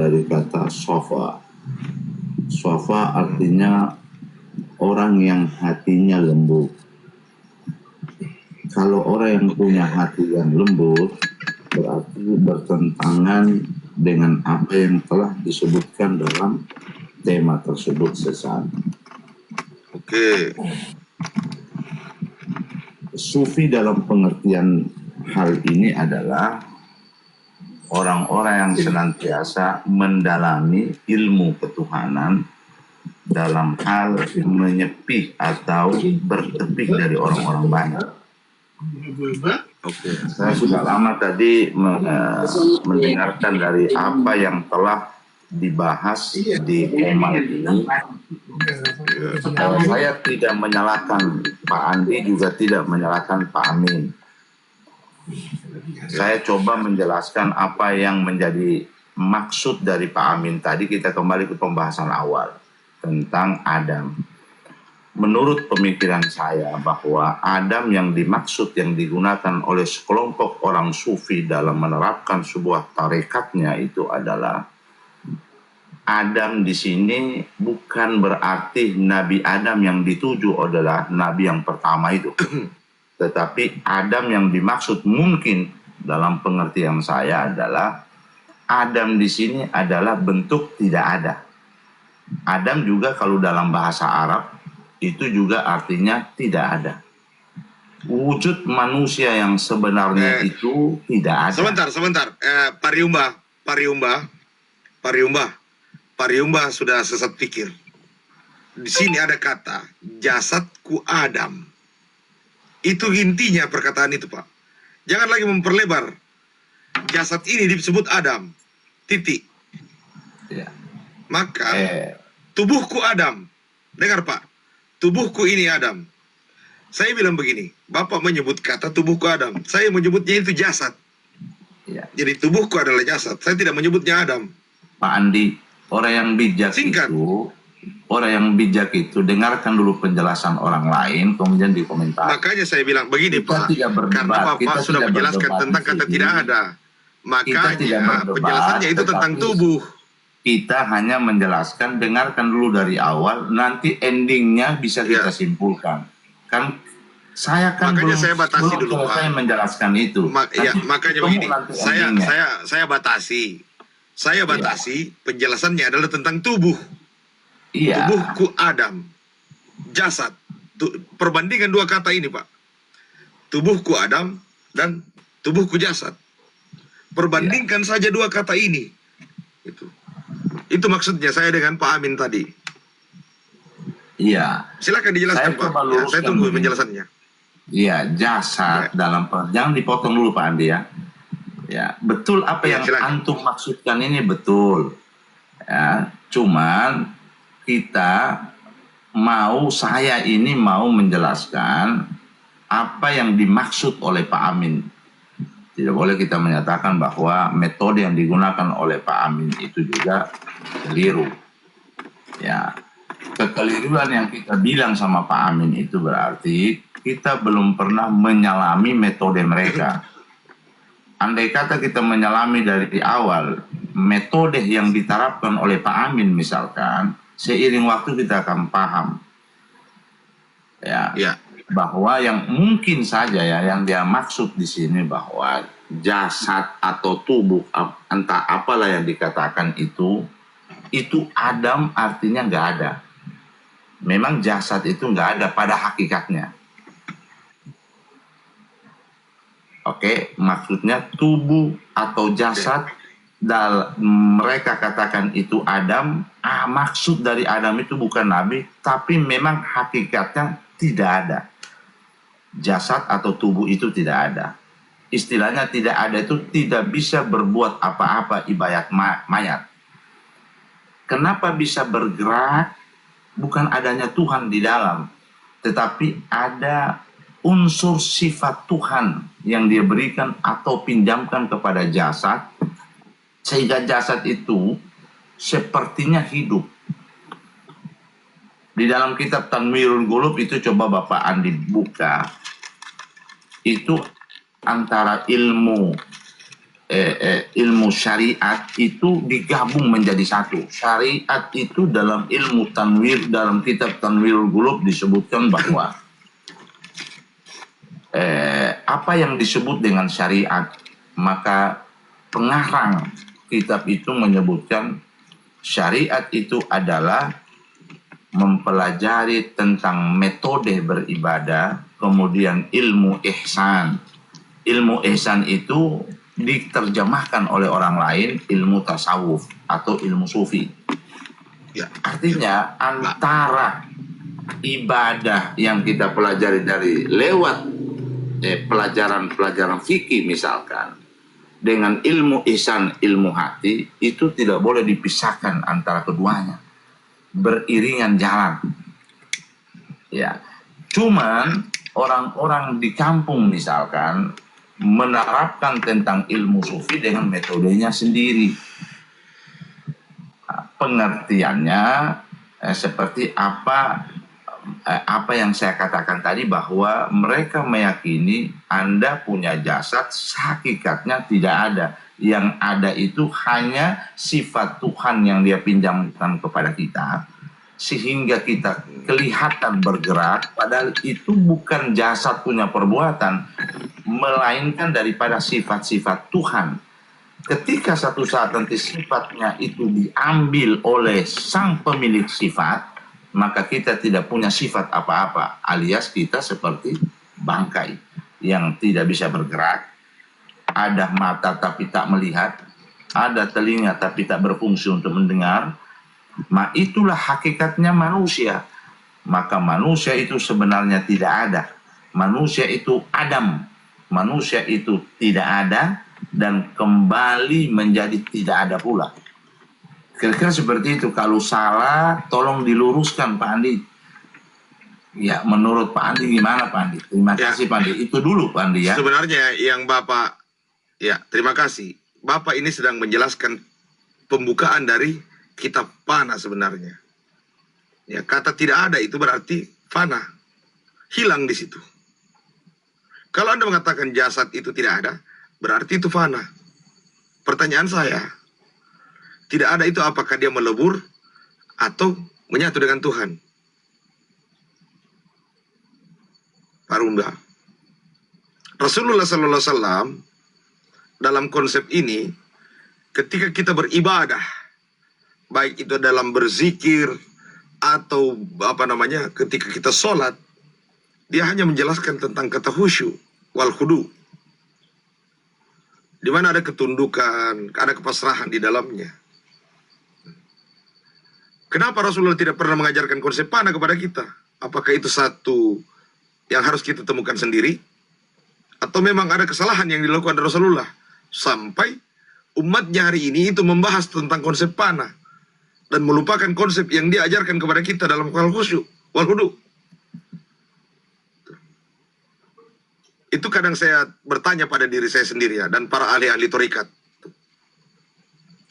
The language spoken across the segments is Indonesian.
dari kata sofa. Sofa artinya orang yang hatinya lembut. Kalau orang yang punya hati yang lembut, berarti bertentangan dengan apa yang telah disebutkan dalam tema tersebut sesaat. Oke. Sufi dalam pengertian hal ini adalah orang-orang yang senantiasa mendalami ilmu ketuhanan dalam hal menyepi atau bertepik dari orang-orang banyak. Oke. Saya sudah lama tadi mendengarkan dari apa yang telah dibahas di tema ini. Saya tidak menyalahkan Pak Andi, juga tidak menyalahkan Pak Amin. Saya coba menjelaskan apa yang menjadi maksud dari Pak Amin tadi. Kita kembali ke pembahasan awal tentang Adam. Menurut pemikiran saya bahwa Adam yang dimaksud, yang digunakan oleh sekelompok orang sufi dalam menerapkan sebuah tarekatnya itu adalah Adam di sini bukan berarti Nabi Adam yang dituju adalah Nabi yang pertama itu. Tetapi Adam yang dimaksud mungkin dalam pengertian saya adalah Adam di sini adalah bentuk tidak ada. Adam juga kalau dalam bahasa Arab itu juga artinya tidak ada. Wujud manusia yang sebenarnya itu tidak ada. Sebentar. Pariumba sudah sesat pikir. Di sini ada kata jasadku Adam. Itu intinya perkataan itu, Pak. Jangan lagi memperlebar. Jasad ini disebut Adam. Titik. Ya. Maka tubuhku Adam. Dengar, Pak. Tubuhku ini Adam. Saya bilang begini, Bapak menyebut kata tubuhku Adam. Saya menyebutnya itu jasad. Ya. Jadi tubuhku adalah jasad. Saya tidak menyebutnya Adam. Pak Andi, orang yang bijak Singkat. itu dengarkan dulu penjelasan orang lain, kemudian dikomentar. Makanya saya bilang begini, Kita Pak. tidak berdebat, Karena Bapak kita sudah tidak menjelaskan berdebat tentang di kata sini. tidak ada. Makanya berdebat, penjelasannya itu tentang tetapi tubuh. Kita hanya menjelaskan, dengarkan dulu dari awal, nanti endingnya bisa kita simpulkan. Kan saya kan Makanya saya batasi belum dulu, selesai Pak. menjelaskan itu. Ya, makanya begini, saya batasi. Saya Iya. batasi, penjelasannya adalah tentang tubuh. Iya. Tubuhku Adam. Jasad. Perbandingan dua kata ini, Pak. Tubuhku Adam dan tubuhku jasad. Perbandingkan saja dua kata ini. Itu maksudnya saya dengan Pak Amin tadi. Iya. Silakan dijelaskan, Pak. Ya, saya tunggu penjelasannya. Iya, jasad dalam jangan dipotong dulu Pak Andi ya. Ya, betul apa yang silakan. antum maksudkan ini betul. Ya, cuman saya ini mau menjelaskan apa yang dimaksud oleh Pak Amin. Tidak boleh kita menyatakan bahwa metode yang digunakan oleh Pak Amin itu juga keliru. Ya, kekeliruan yang kita bilang sama Pak Amin itu berarti kita belum pernah menyalami metode mereka. Andai kata kita menyalami dari awal metode yang diterapkan oleh Pak Amin misalkan, seiring waktu kita akan paham ya. Bahwa yang mungkin saja ya yang dia maksud di sini bahwa jasad atau tubuh entah apalah yang dikatakan itu Adam artinya nggak ada. Memang jasad itu nggak ada pada hakikatnya. Oke, maksudnya tubuh atau jasad mereka katakan itu Adam. Maksud dari Adam itu bukan Nabi, tapi memang hakikatnya tidak ada. Jasad atau tubuh itu tidak ada. Istilahnya tidak ada itu tidak bisa berbuat apa-apa ibarat mayat. Kenapa bisa bergerak? Bukan adanya Tuhan di dalam, tetapi ada unsur sifat Tuhan yang dia berikan atau pinjamkan kepada jasad, sehingga jasad itu sepertinya hidup. Di dalam kitab Tanwirul Qulub itu coba Bapak Andi buka, itu antara ilmu ilmu syariat itu digabung menjadi satu. Syariat itu dalam ilmu tanwir, dalam kitab Tanwirul Qulub disebutkan bahwa apa yang disebut dengan syariat, maka pengarang kitab itu menyebutkan syariat itu adalah mempelajari tentang metode beribadah, kemudian ilmu ihsan. Ilmu ihsan itu diterjemahkan oleh orang lain ilmu tasawuf atau ilmu sufi. Ya. Artinya antara ibadah yang kita pelajari dari lewat pelajaran-pelajaran fikih misalkan, dengan ilmu ihsan, ilmu hati, itu tidak boleh dipisahkan antara keduanya. Beriringan jalan. Ya. Cuman orang-orang di kampung misalkan menerapkan tentang ilmu sufi dengan metodenya sendiri. Pengertiannya seperti apa yang saya katakan tadi, bahwa mereka meyakini Anda punya jasad, hakikatnya tidak ada. Yang ada itu hanya sifat Tuhan yang dia pinjamkan kepada kita, sehingga kita kelihatan bergerak, padahal itu bukan jasad punya perbuatan, melainkan daripada sifat-sifat Tuhan. Ketika satu saat nanti sifatnya itu diambil oleh sang pemilik sifat, maka kita tidak punya sifat apa-apa, alias kita seperti bangkai yang tidak bisa bergerak, ada mata tapi tak melihat, ada telinga tapi tak berfungsi untuk mendengar. Itulah hakikatnya manusia. Maka manusia itu sebenarnya tidak ada. Manusia itu Adam. Manusia itu tidak ada dan kembali menjadi tidak ada pula. Kira-kira seperti itu. Kalau salah, tolong diluruskan Pak Andi. Ya, menurut Pak Andi gimana Pak Andi? Terima kasih Pak Andi. Itu dulu Pak Andi ya. Sebenarnya yang Bapak, ya terima kasih. Bapak ini sedang menjelaskan pembukaan dari kitab fana sebenarnya. Ya, kata tidak ada itu berarti fana. Hilang di situ. Kalau Anda mengatakan jasad itu tidak ada, berarti itu fana. Pertanyaan saya, tidak ada itu apakah dia melebur atau menyatu dengan Tuhan? Pak Runda. Rasulullah SAW dalam konsep ini, ketika kita beribadah, baik itu dalam berzikir atau ketika kita sholat, dia hanya menjelaskan tentang kata khusyuk wal khudu, di mana ada ketundukan, ada kepasrahan di dalamnya. Kenapa Rasulullah tidak pernah mengajarkan konsep fana kepada kita? Apakah itu satu yang harus kita temukan sendiri? Atau memang ada kesalahan yang dilakukan Rasulullah sampai umatnya hari ini itu membahas tentang konsep fana dan melupakan konsep yang dia ajarkan kepada kita dalam hal khusyuk wal khudu? Itu kadang saya bertanya pada diri saya sendiri ya, dan para ahli-ahli thariqat.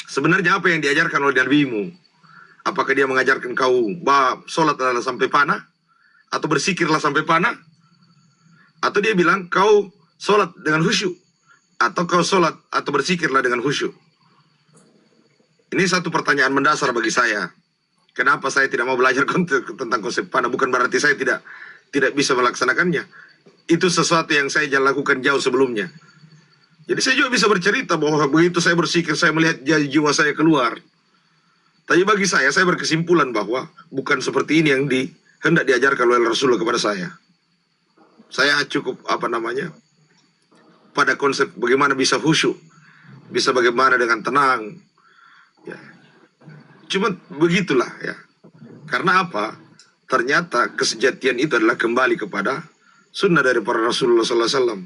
Sebenarnya apa yang diajarkan oleh nabimu? Apakah dia mengajarkan kau sholat adalah sampai fana? Atau berzikirlah sampai fana? Atau dia bilang kau sholat dengan khusyuk? Atau kau sholat atau berzikirlah dengan khusyuk? Ini satu pertanyaan mendasar bagi saya. Kenapa saya tidak mau belajar tentang konsep fana? Bukan berarti saya tidak bisa melaksanakannya. Itu sesuatu yang saya lakukan jauh sebelumnya. Jadi saya juga bisa bercerita bahwa begitu saya berzikir, saya melihat jiwa saya keluar. Tapi bagi saya berkesimpulan bahwa bukan seperti ini yang hendak diajarkan oleh Rasulullah kepada saya. Saya cukup pada konsep bagaimana bisa khusyuk, bisa bagaimana dengan tenang. Ya. Cuma begitulah ya. Karena apa? Ternyata kesejatian itu adalah kembali kepada sunnah dari para Rasulullah SAW.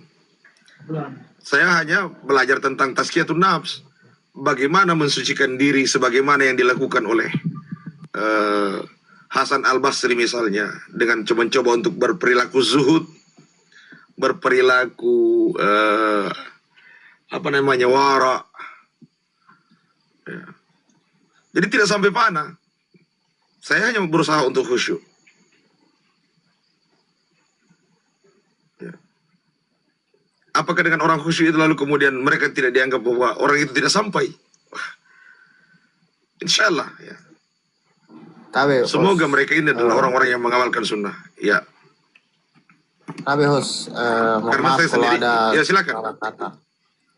Saya hanya belajar tentang tazkiyatun nafs, bagaimana mensucikan diri sebagaimana yang dilakukan oleh Hasan Al-Basri misalnya, dengan mencoba untuk berperilaku zuhud, berperilaku wara. Ya. Jadi tidak sampai fana. Saya hanya berusaha untuk khusyuk. apakah dengan orang khusyuk itu lalu kemudian mereka tidak dianggap bahwa orang itu tidak sampai? Wah, insya Allah ya. Tapi Semoga mereka ini adalah orang-orang yang mengamalkan sunnah. Ya, host, mohon karena maaf saya kalau sendiri. ada Ya silakan. salah kata.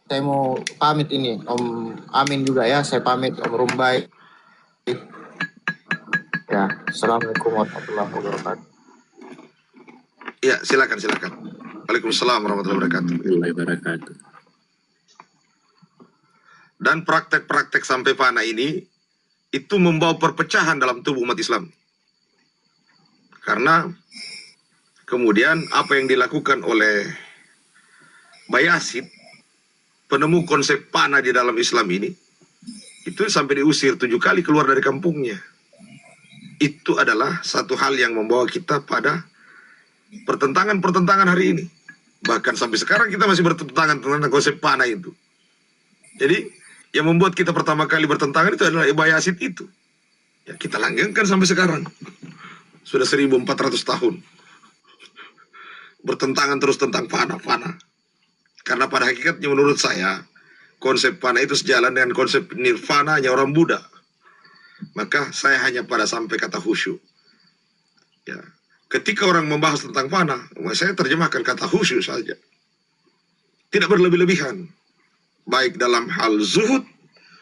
Saya mau pamit ini, Om Amin juga ya. Saya pamit, Om Rumbai. Ya, Assalamualaikum warahmatullahi wabarakatuh. Ya, silakan. Waalaikumsalam warahmatullahi wabarakatuh. Dan praktek-praktek sampai fana ini itu membawa perpecahan dalam tubuh umat Islam. Karena kemudian apa yang dilakukan oleh Bayasid, penemu konsep fana di dalam Islam ini, itu sampai diusir 7 kali keluar dari kampungnya. Itu adalah satu hal yang membawa kita pada pertentangan hari ini. Bahkan sampai sekarang kita masih bertentangan tentang konsep fana itu. Jadi yang membuat kita pertama kali bertentangan itu adalah Bayasid itu. Ya, kita langgengkan sampai sekarang. Sudah 1400 tahun. Bertentangan terus tentang fana. Karena pada hakikatnya menurut saya, konsep fana itu sejalan dengan konsep nirvana-nya orang Buddha. Maka saya hanya pada sampai kata khusyuk. Ya. Ketika orang membahas tentang fana, saya terjemahkan kata khusyuk saja. Tidak berlebih-lebihan. Baik dalam hal zuhud,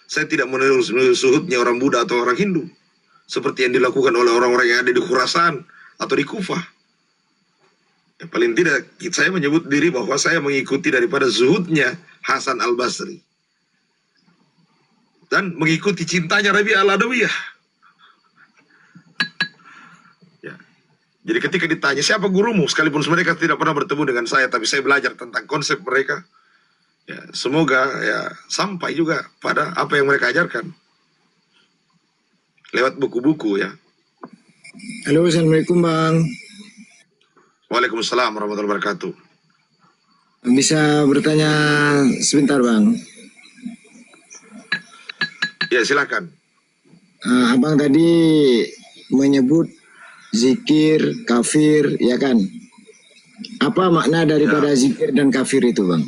saya tidak meniru zuhudnya orang Buddha atau orang Hindu. Seperti yang dilakukan oleh orang-orang yang ada di Khurasan atau di Kufah. Ya, paling tidak, saya menyebut diri bahwa saya mengikuti daripada zuhudnya Hasan al-Basri. Dan mengikuti cintanya Rabi' al-Adawiyah. Ya. Jadi ketika ditanya, siapa gurumu? Sekalipun mereka tidak pernah bertemu dengan saya, tapi saya belajar tentang konsep mereka. Ya, semoga ya sampai juga pada apa yang mereka ajarkan lewat buku-buku ya. Halo, Assalamualaikum Bang. Waalaikumsalam warahmatullahi wabarakatuh. Bisa bertanya sebentar Bang? Ya silakan. Abang tadi menyebut zikir, kafir, ya kan? Apa makna daripada zikir dan kafir itu Bang?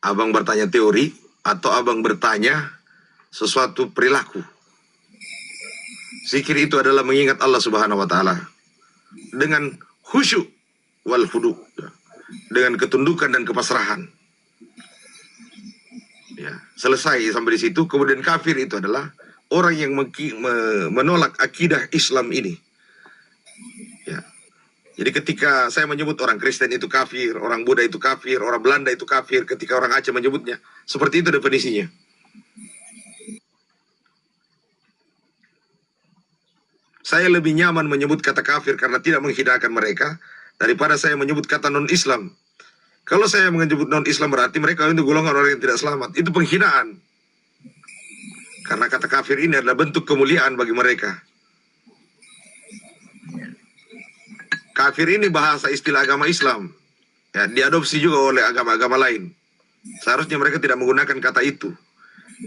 Abang bertanya teori atau abang bertanya sesuatu perilaku? Zikir itu adalah mengingat Allah Subhanahu wa taala dengan khusyuk wal khudu, dengan ketundukan dan kepasrahan. Ya, selesai sampai di situ. Kemudian kafir itu adalah orang yang menolak akidah Islam ini. Ya. Jadi ketika saya menyebut orang Kristen itu kafir, orang Buddha itu kafir, orang Belanda itu kafir, ketika orang Aceh menyebutnya, seperti itu definisinya. Saya lebih nyaman menyebut kata kafir karena tidak menghinakan mereka, daripada saya menyebut kata non-Islam. Kalau saya menyebut non-Islam berarti mereka itu golongan orang yang tidak selamat. Itu penghinaan. Karena kata kafir ini adalah bentuk kemuliaan bagi mereka. Kafir ini bahasa istilah agama Islam. Ya, diadopsi juga oleh agama-agama lain. Seharusnya mereka tidak menggunakan kata itu.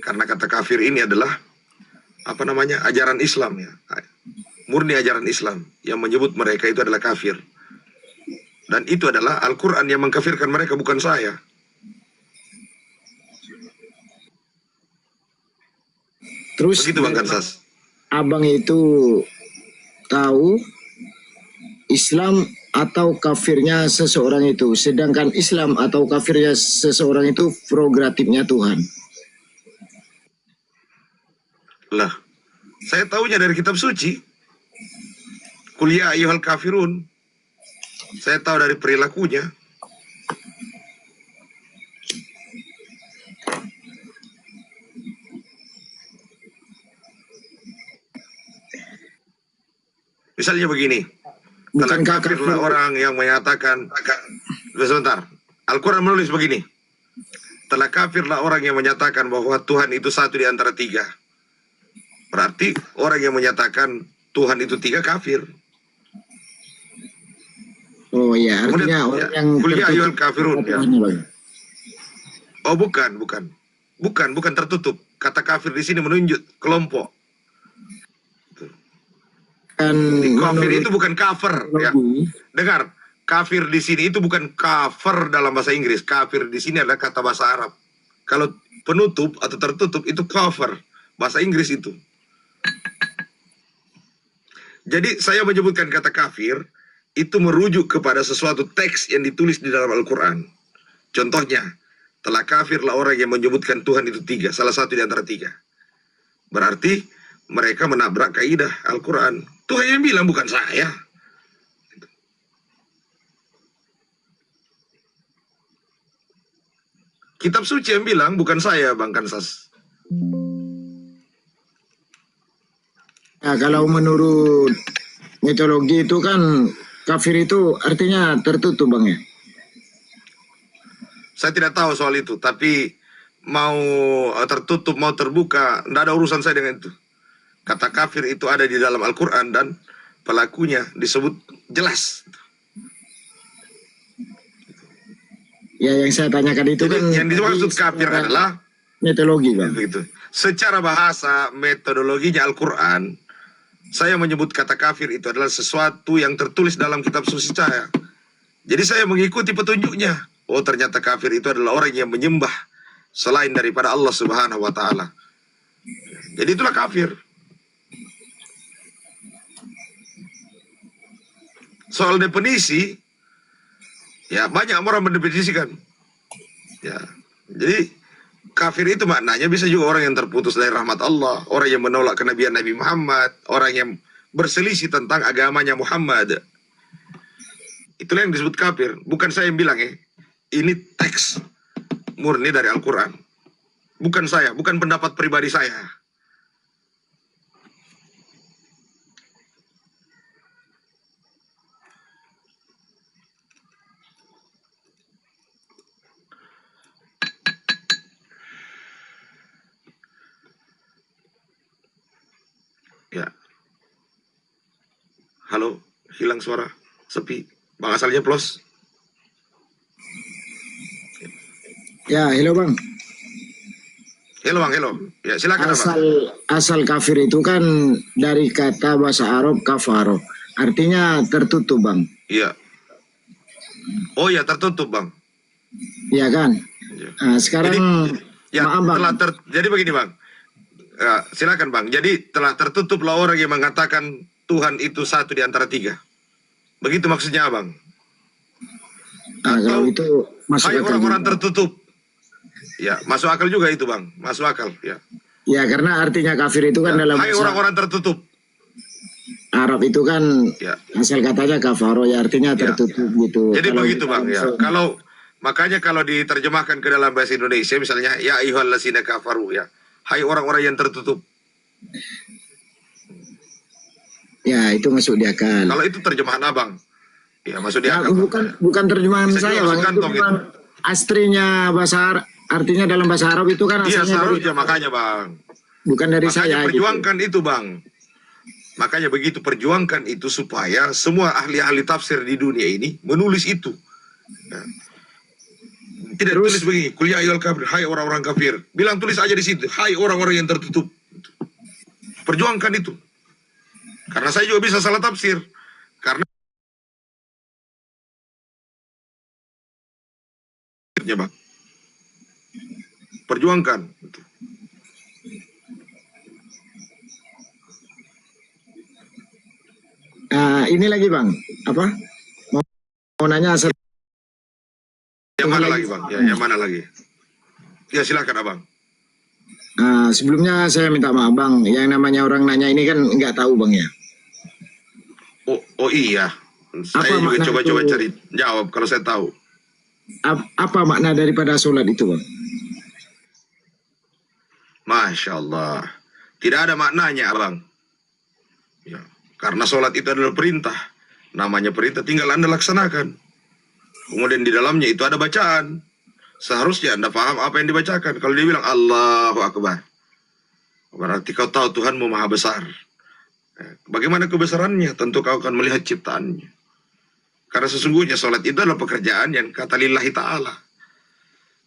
Karena kata kafir ini adalah ajaran Islam ya. Murni ajaran Islam yang menyebut mereka itu adalah kafir. Dan itu adalah Al-Quran yang mengkafirkan mereka, bukan saya. Terus Begitu Bang Kansas. Abang itu tahu Islam atau kafirnya seseorang itu, sedangkan Islam atau kafirnya seseorang itu prerogatifnya Tuhan. Lah, saya tahunya dari kitab suci. Qul ya ayyuhal kafirun. Saya tahu dari perilakunya. Misalnya begini. Telah kafirlah orang yang menyatakan, sebentar, Al-Quran menulis begini. Telah kafirlah orang yang menyatakan bahwa Tuhan itu satu di antara tiga. Berarti orang yang menyatakan Tuhan itu tiga kafir. Oh ya, artinya orang yang kuliah ayuhan kafirun ya. Bang. Oh bukan tertutup. Kata kafir di sini menunjuk kelompok. Kan Kafir itu bukan kafir ya. Dengar, kafir di sini itu bukan kafir dalam bahasa Inggris. Kafir di sini adalah kata bahasa Arab. Kalau penutup atau tertutup itu kafir, bahasa Inggris itu. Jadi saya menyebutkan kata kafir itu merujuk kepada sesuatu teks yang ditulis di dalam Al-Quran. Contohnya, telah kafirlah orang yang menyebutkan Tuhan itu tiga, salah satu di antara tiga. Berarti mereka menabrak kaidah Al-Quran. Tuhan yang bilang, bukan saya. Kitab suci yang bilang, bukan saya, Bang Kansas. Nah, kalau menurut mitologi itu kan kafir itu artinya tertutup, Bang ya. Saya tidak tahu soal itu, tapi mau tertutup, mau terbuka, tidak ada urusan saya dengan itu. Kata kafir itu ada di dalam Al-Quran dan pelakunya disebut jelas. Ya, yang saya tanyakan itu Jadi kan yang dimaksud kafir adalah mitologi, Bang. begitu. Secara bahasa metodologinya Al-Quran, saya menyebut kata kafir itu adalah sesuatu yang tertulis dalam kitab suci saya. Jadi saya mengikuti petunjuknya. Oh, ternyata kafir itu adalah orang yang menyembah selain daripada Allah Subhanahu wa Ta'ala. Jadi itulah kafir. Soal definisi, ya banyak orang mendefinisikan. Ya, jadi kafir itu maknanya bisa juga orang yang terputus dari rahmat Allah, orang yang menolak kenabian Nabi Muhammad, orang yang berselisih tentang agamanya Muhammad. Itulah yang disebut kafir. Bukan saya yang bilang ya. Ini teks murni dari Al-Quran. Bukan saya, bukan pendapat pribadi saya. Ya. Halo, hilang suara, sepi. Bang asalnya plus. Ya, hello, Bang. Halo Bang, halo. Ya, silakan Bang. Asal kafir itu kan dari kata bahasa Arab kafaro. Artinya tertutup, Bang. Iya. Oh ya, tertutup Bang. Iya kan? Ya. Nah, sekarang Ya, maaf, Bang. jadi begini Bang. Ya, silakan Bang. Jadi telah tertutuplah orang yang mengatakan Tuhan itu satu di antara tiga. Begitu maksudnya Bang. Nah, kalau Atau, itu masuk hai akal orang-orang juga. tertutup. Ya, masuk akal juga itu Bang. Masuk akal, ya. Ya, karena artinya kafir itu kan Ya, dalam hai bahasa orang-orang tertutup. Arab itu kan Ya. asal katanya kafaro, ya artinya Ya. tertutup gitu. Jadi Kalau begitu kita Bang ya. langsung- Makanya kalau diterjemahkan ke dalam bahasa Indonesia misalnya ya ayyuhallazina kafaru ya. Hai orang-orang yang tertutup. Ya, itu masuk di akal. Kalau itu terjemahan Abang. Ya masuk di Ya, akal. bukan terjemahan Bisa saya, juga Bang. masuk Itu kantong memang aslinya bahasa artinya dalam bahasa Arab itu kan Iya asalnya dari, seharusnya makanya Bang. bukan dari Makanya saya gitu. perjuangkan itu Bang. Makanya begitu perjuangkan itu supaya semua ahli-ahli tafsir di dunia ini menulis itu. Ya. Tidak Terus- tulis begini, kuliah ayyuhal kafir, hai orang-orang kafir. Bilang tulis aja di situ, hai orang-orang yang tertutup. Perjuangkan itu. Karena saya juga bisa salah tafsir. Karena ya Bang. Perjuangkan. Ini lagi, Bang. Apa? Mau nanya asal Yang mana lagi Bang? Ya, yang mana lagi? Ya silakan Abang. sebelumnya saya minta maaf, Bang. Yang namanya orang nanya ini kan nggak tahu, Bang ya. Oh iya. Saya Apa juga makna coba-coba itu? cari jawab kalau saya tahu. Apa makna daripada sholat itu, Bang? Masya Allah. Tidak ada maknanya Abang. Ya. Karena sholat itu adalah perintah. Namanya perintah tinggal Anda laksanakan. Kemudian di dalamnya itu ada bacaan. Seharusnya Anda paham apa yang dibacakan. Kalau dia bilang Allahu Akbar, berarti kau tahu Tuhanmu maha besar. Bagaimana kebesarannya? Tentu kau akan melihat ciptaannya. Karena sesungguhnya sholat itu adalah pekerjaan yang kata lillahi ta'ala.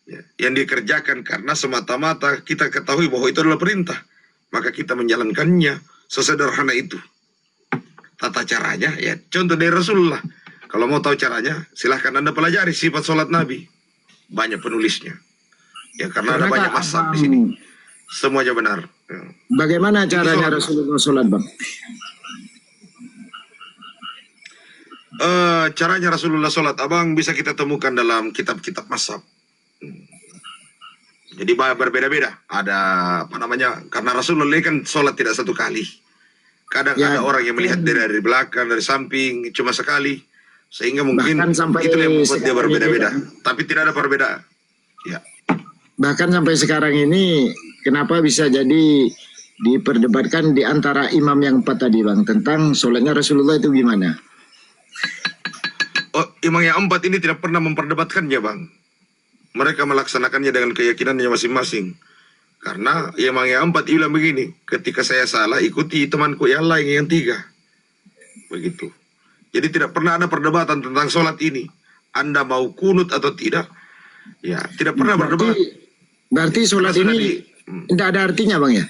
Ya, yang dikerjakan karena semata-mata kita ketahui bahwa itu adalah perintah. Maka kita menjalankannya sesederhana itu. Tata caranya, ya contoh dari Rasulullah. Kalau mau tahu caranya, silahkan Anda pelajari sifat sholat Nabi. Banyak penulisnya. Ya, karena ada banyak mazhab di sini. Semuanya benar. Ya. Bagaimana caranya Rasulullah sholat, Bang? Caranya Rasulullah sholat, abang bisa kita temukan dalam kitab-kitab mazhab. Jadi berbeda-beda. Ada apa namanya? Karena Rasulullah kan sholat tidak satu kali. Kadang Ya, ada orang yang melihat dari belakang, dari samping, cuma sekali. Sehingga mungkin bahkan sampai itu yang membuat dia sekarang berbeda-beda. ini, Tapi tidak ada perbedaan. Ya. bahkan sampai sekarang ini, kenapa bisa jadi diperdebatkan di antara imam yang 4 tadi, Bang, tentang sholatnya Rasulullah itu gimana? Oh, imam yang 4 ini tidak pernah memperdebatkannya, Bang. Mereka melaksanakannya dengan keyakinannya masing-masing. Karena imam yang 4 bilang begini, ketika saya salah, ikuti temanku yang lain yang 3. Begitu. Jadi tidak pernah ada perdebatan tentang sholat ini. Anda mau kunut atau tidak, ya tidak pernah berdebat. Berarti sholat Karena sudah ini tidak ada artinya, Bang, ya?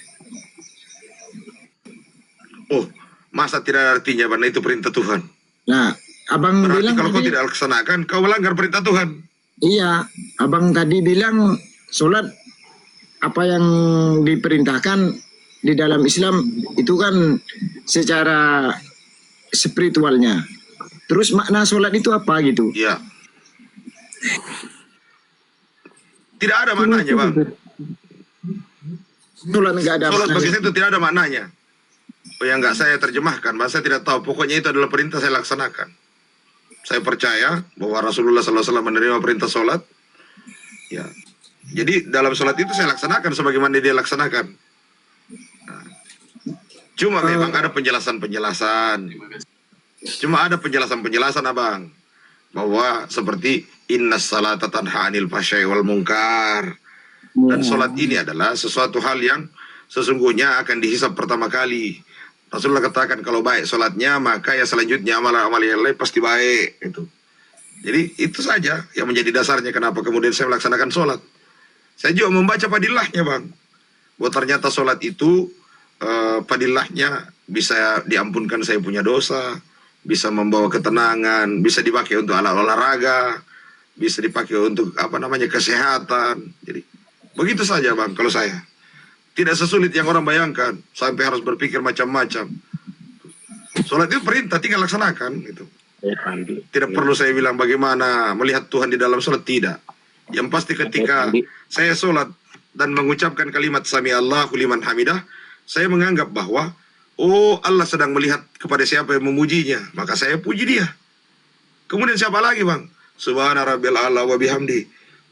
Oh, masa tidak ada artinya, Bang? Itu perintah Tuhan. Nah, Abang Berarti bilang kalau kau tadi, tidak laksanakan, kau melanggar perintah Tuhan. iya, Abang tadi bilang sholat apa yang diperintahkan di dalam Islam itu kan secara spiritualnya. Terus makna sholat itu apa gitu? Ya. Tidak ada maknanya, Bang. Sholat nggak ada Sholat bagi maknanya. saya itu tidak ada maknanya. Oh, yang nggak saya terjemahkan, Bang, saya tidak tahu. Pokoknya itu adalah perintah, saya laksanakan. Saya percaya bahwa Rasulullah SAW menerima perintah sholat. Ya. Jadi dalam sholat itu saya laksanakan sebagaimana dia laksanakan. Nah, cuma memang ada penjelasan-penjelasan. Cuma ada penjelasan-penjelasan, Abang. Bahwa seperti innas salata tanha 'anil fahsya'i wal munkar. Dan sholat ini adalah sesuatu hal yang sesungguhnya akan dihisab pertama kali. Rasulullah katakan kalau baik sholatnya, maka ya selanjutnya amal-amal yang lain pasti baik. Itu. Jadi itu saja yang menjadi dasarnya kenapa kemudian saya melaksanakan sholat. Saya juga membaca padilahnya, Bang. Bahwa ternyata sholat itu padilahnya bisa diampunkan saya punya dosa, bisa membawa ketenangan, bisa dipakai untuk alat olahraga, bisa dipakai untuk apa namanya kesehatan. Jadi begitu saja, Bang, kalau saya. Tidak sesulit yang orang bayangkan sampai harus berpikir macam-macam. Sholat itu perintah, tinggal laksanakan gitu. Tidak perlu saya bilang bagaimana melihat Tuhan di dalam sholat, tidak. Yang pasti ketika saya sholat dan mengucapkan kalimat Sami Allahu liman hamidah, saya menganggap bahwa oh, Allah sedang melihat kepada siapa yang memujinya, maka saya puji dia. Kemudian siapa lagi, Bang? Subhana rabbil a'la wa bihamdi.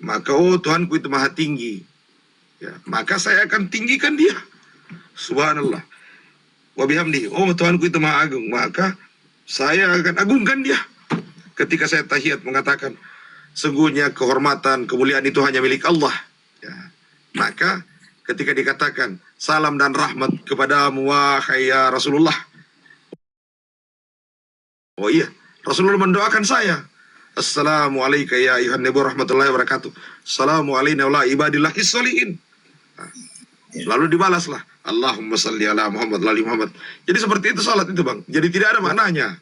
Maka oh, Tuhanku itu maha tinggi. Ya, maka saya akan tinggikan dia. Subhanallah. Wa bihamdi. Oh, Tuhanku itu maha agung. Maka saya akan agungkan dia. Ketika saya tahiyat mengatakan, sungguhnya kehormatan, kemuliaan itu hanya milik Allah. Ya. Maka ketika dikatakan, salam dan rahmat kepadamu wahai ya Rasulullah. Oh iya, Rasulullah mendoakan saya. Assalamualaikum ya ayuhan nabi warahmatullahi wabarakatuh. Assalamualaikum wa ibadillahis sholihin. Lalu dibalaslah, Allahumma salli ala Muhammad lali Muhammad. Jadi seperti itu salat itu, Bang. Jadi tidak ada maknanya.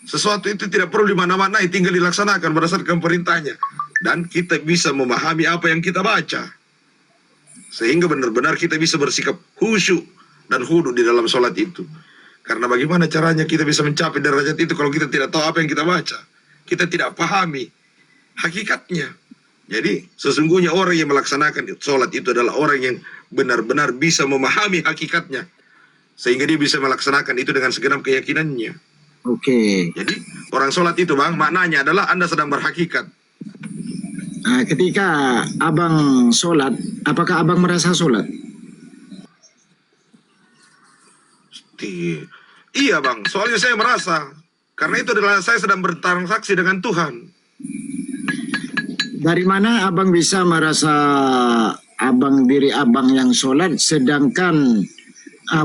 Sesuatu itu tidak perlu dimana-manai, tinggal dilaksanakan berdasarkan perintahnya. Dan kita bisa memahami apa yang kita baca. Sehingga benar-benar kita bisa bersikap khusyuk dan khudu di dalam sholat itu. Karena bagaimana caranya kita bisa mencapai derajat itu kalau kita tidak tahu apa yang kita baca. Kita tidak pahami hakikatnya. Jadi sesungguhnya orang yang melaksanakan sholat itu adalah orang yang benar-benar bisa memahami hakikatnya. Sehingga dia bisa melaksanakan itu dengan segenap keyakinannya. Oke. Jadi orang sholat itu, Bang, maknanya adalah Anda sedang berhakikat. Nah, ketika Abang sholat, apakah Abang merasa sholat? Iya, Bang, soalnya saya merasa. Karena itu adalah saya sedang bertransaksi dengan Tuhan. Dari mana Abang bisa merasa diri Abang yang sholat, sedangkan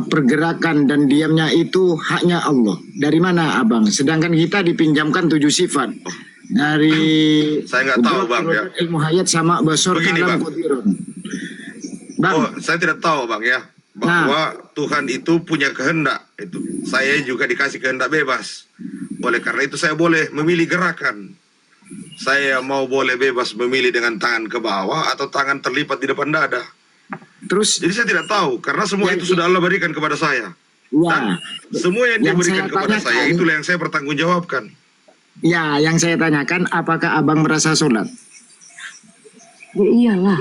pergerakan dan diamnya itu haknya Allah? Dari mana Abang? Sedangkan kita dipinjamkan 7 sifat. Dari Saya nggak tahu, Bang, ya. ilmu hayat sama basor Begini, kalam Bang. qadirun. Bang, Oh, saya tidak tahu, Bang, ya. Bahwa Tuhan itu punya kehendak. Itu saya juga dikasih kehendak bebas. Oleh karena itu saya boleh memilih gerakan. Saya mau boleh bebas memilih dengan tangan ke bawah atau tangan terlipat di depan dada. Terus Jadi saya tidak tahu karena semua itu sudah Allah berikan kepada saya. ya, Dan semua yang Yang diberikan saya kepada saya tanyakan- itulah yang saya pertanggungjawabkan. ya yang saya tanyakan apakah abang merasa sholat? Ya iyalah.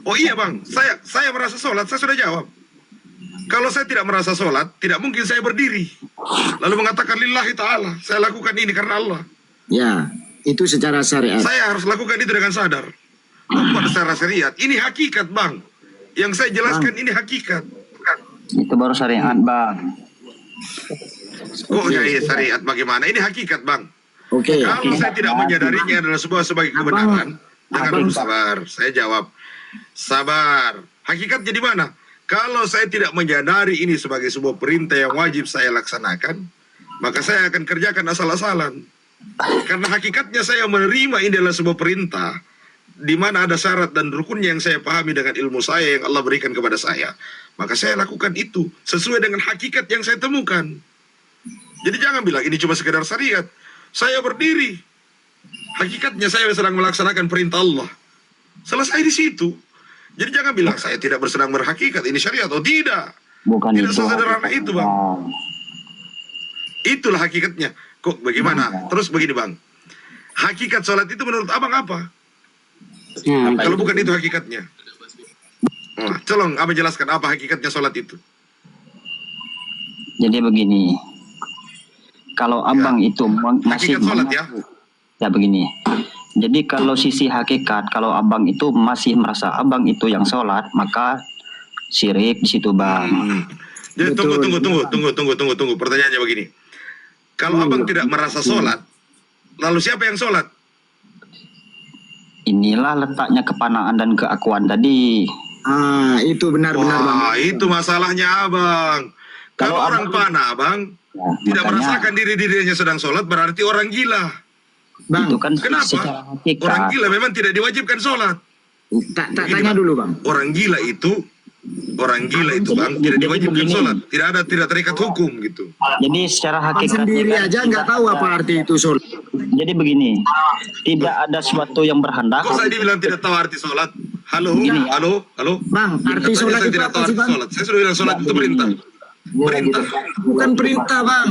Oh iya bang, saya merasa sholat, saya sudah jawab. Kalau saya tidak merasa sholat, tidak mungkin saya berdiri. Lalu mengatakan lillahi ta'ala, saya lakukan ini karena Allah. Ya, itu secara syariat. Saya harus lakukan itu dengan sadar. Bukan secara syariat. Ini hakikat bang. Yang saya jelaskan ini hakikat. Itu baru syariat, Bang. Oh ya iya, syariat bagaimana? Ini hakikat bang. Oke. Kalau saya tidak menyadarinya adalah sebagai kebenaran, jangan Abang- dulu sabar. Saya jawab, sabar. Hakikatnya di mana? Kalau saya tidak menyadari ini sebagai sebuah perintah yang wajib saya laksanakan, maka saya akan kerjakan asal-asalan. Karena hakikatnya saya menerima ini adalah sebuah perintah, di mana ada syarat dan rukunnya yang saya pahami dengan ilmu saya yang Allah berikan kepada saya. Maka saya lakukan itu sesuai dengan hakikat yang saya temukan. Jadi jangan bilang ini cuma sekedar syariat. Saya berdiri. Hakikatnya saya sedang melaksanakan perintah Allah. Selesai di situ. Jadi jangan bilang saya tidak bersedang berhakikat. Ini syariat. Oh tidak. Bukan Tidak itu. sesederhana itu bang. Bang. Itulah hakikatnya. Kok bagaimana? Terus begini bang. Hakikat sholat itu menurut abang apa? Nah, Kalau bukan itu hakikatnya. Nah, tolong abang jelaskan apa hakikatnya sholat itu. Jadi begini. Kalau abang itu masih Hakikat sholat ya. ya begini. Jadi kalau sisi hakikat, kalau abang itu masih merasa abang itu yang sholat, maka syirik di situ, Bang. Jadi Betul. tunggu. Pertanyaannya begini. Kalau abang tidak merasa sholat, lalu siapa yang sholat? Inilah letaknya kepanaan dan keakuan tadi. Ah, itu benar-benar bang. Wah, itu masalahnya abang. Kalau Kalau orang abang- panah, abang, Ya, tidak makanya merasakan dirinya sedang sholat, berarti orang gila. Bang, itu kan Kenapa? secara Orang hakikat. gila memang tidak diwajibkan sholat. tak Begini, tanya Bang. dulu bang. Orang gila itu bang, tidak Jadi diwajibkan begini. sholat. Tidak terikat hukum gitu. Jadi secara Bang hakikat sendiri aja nggak tahu apa arti itu sholat. Jadi begini, tidak ada sesuatu yang berhendak. Kok saya dibilang tidak tahu arti sholat? Halo, Begini. halo. Bang, arti Katanya sholat saya itu tidak apa tahu sih arti bang? sholat. Saya sudah bilang sholat itu perintah. Perintah. Bukan perintah bang.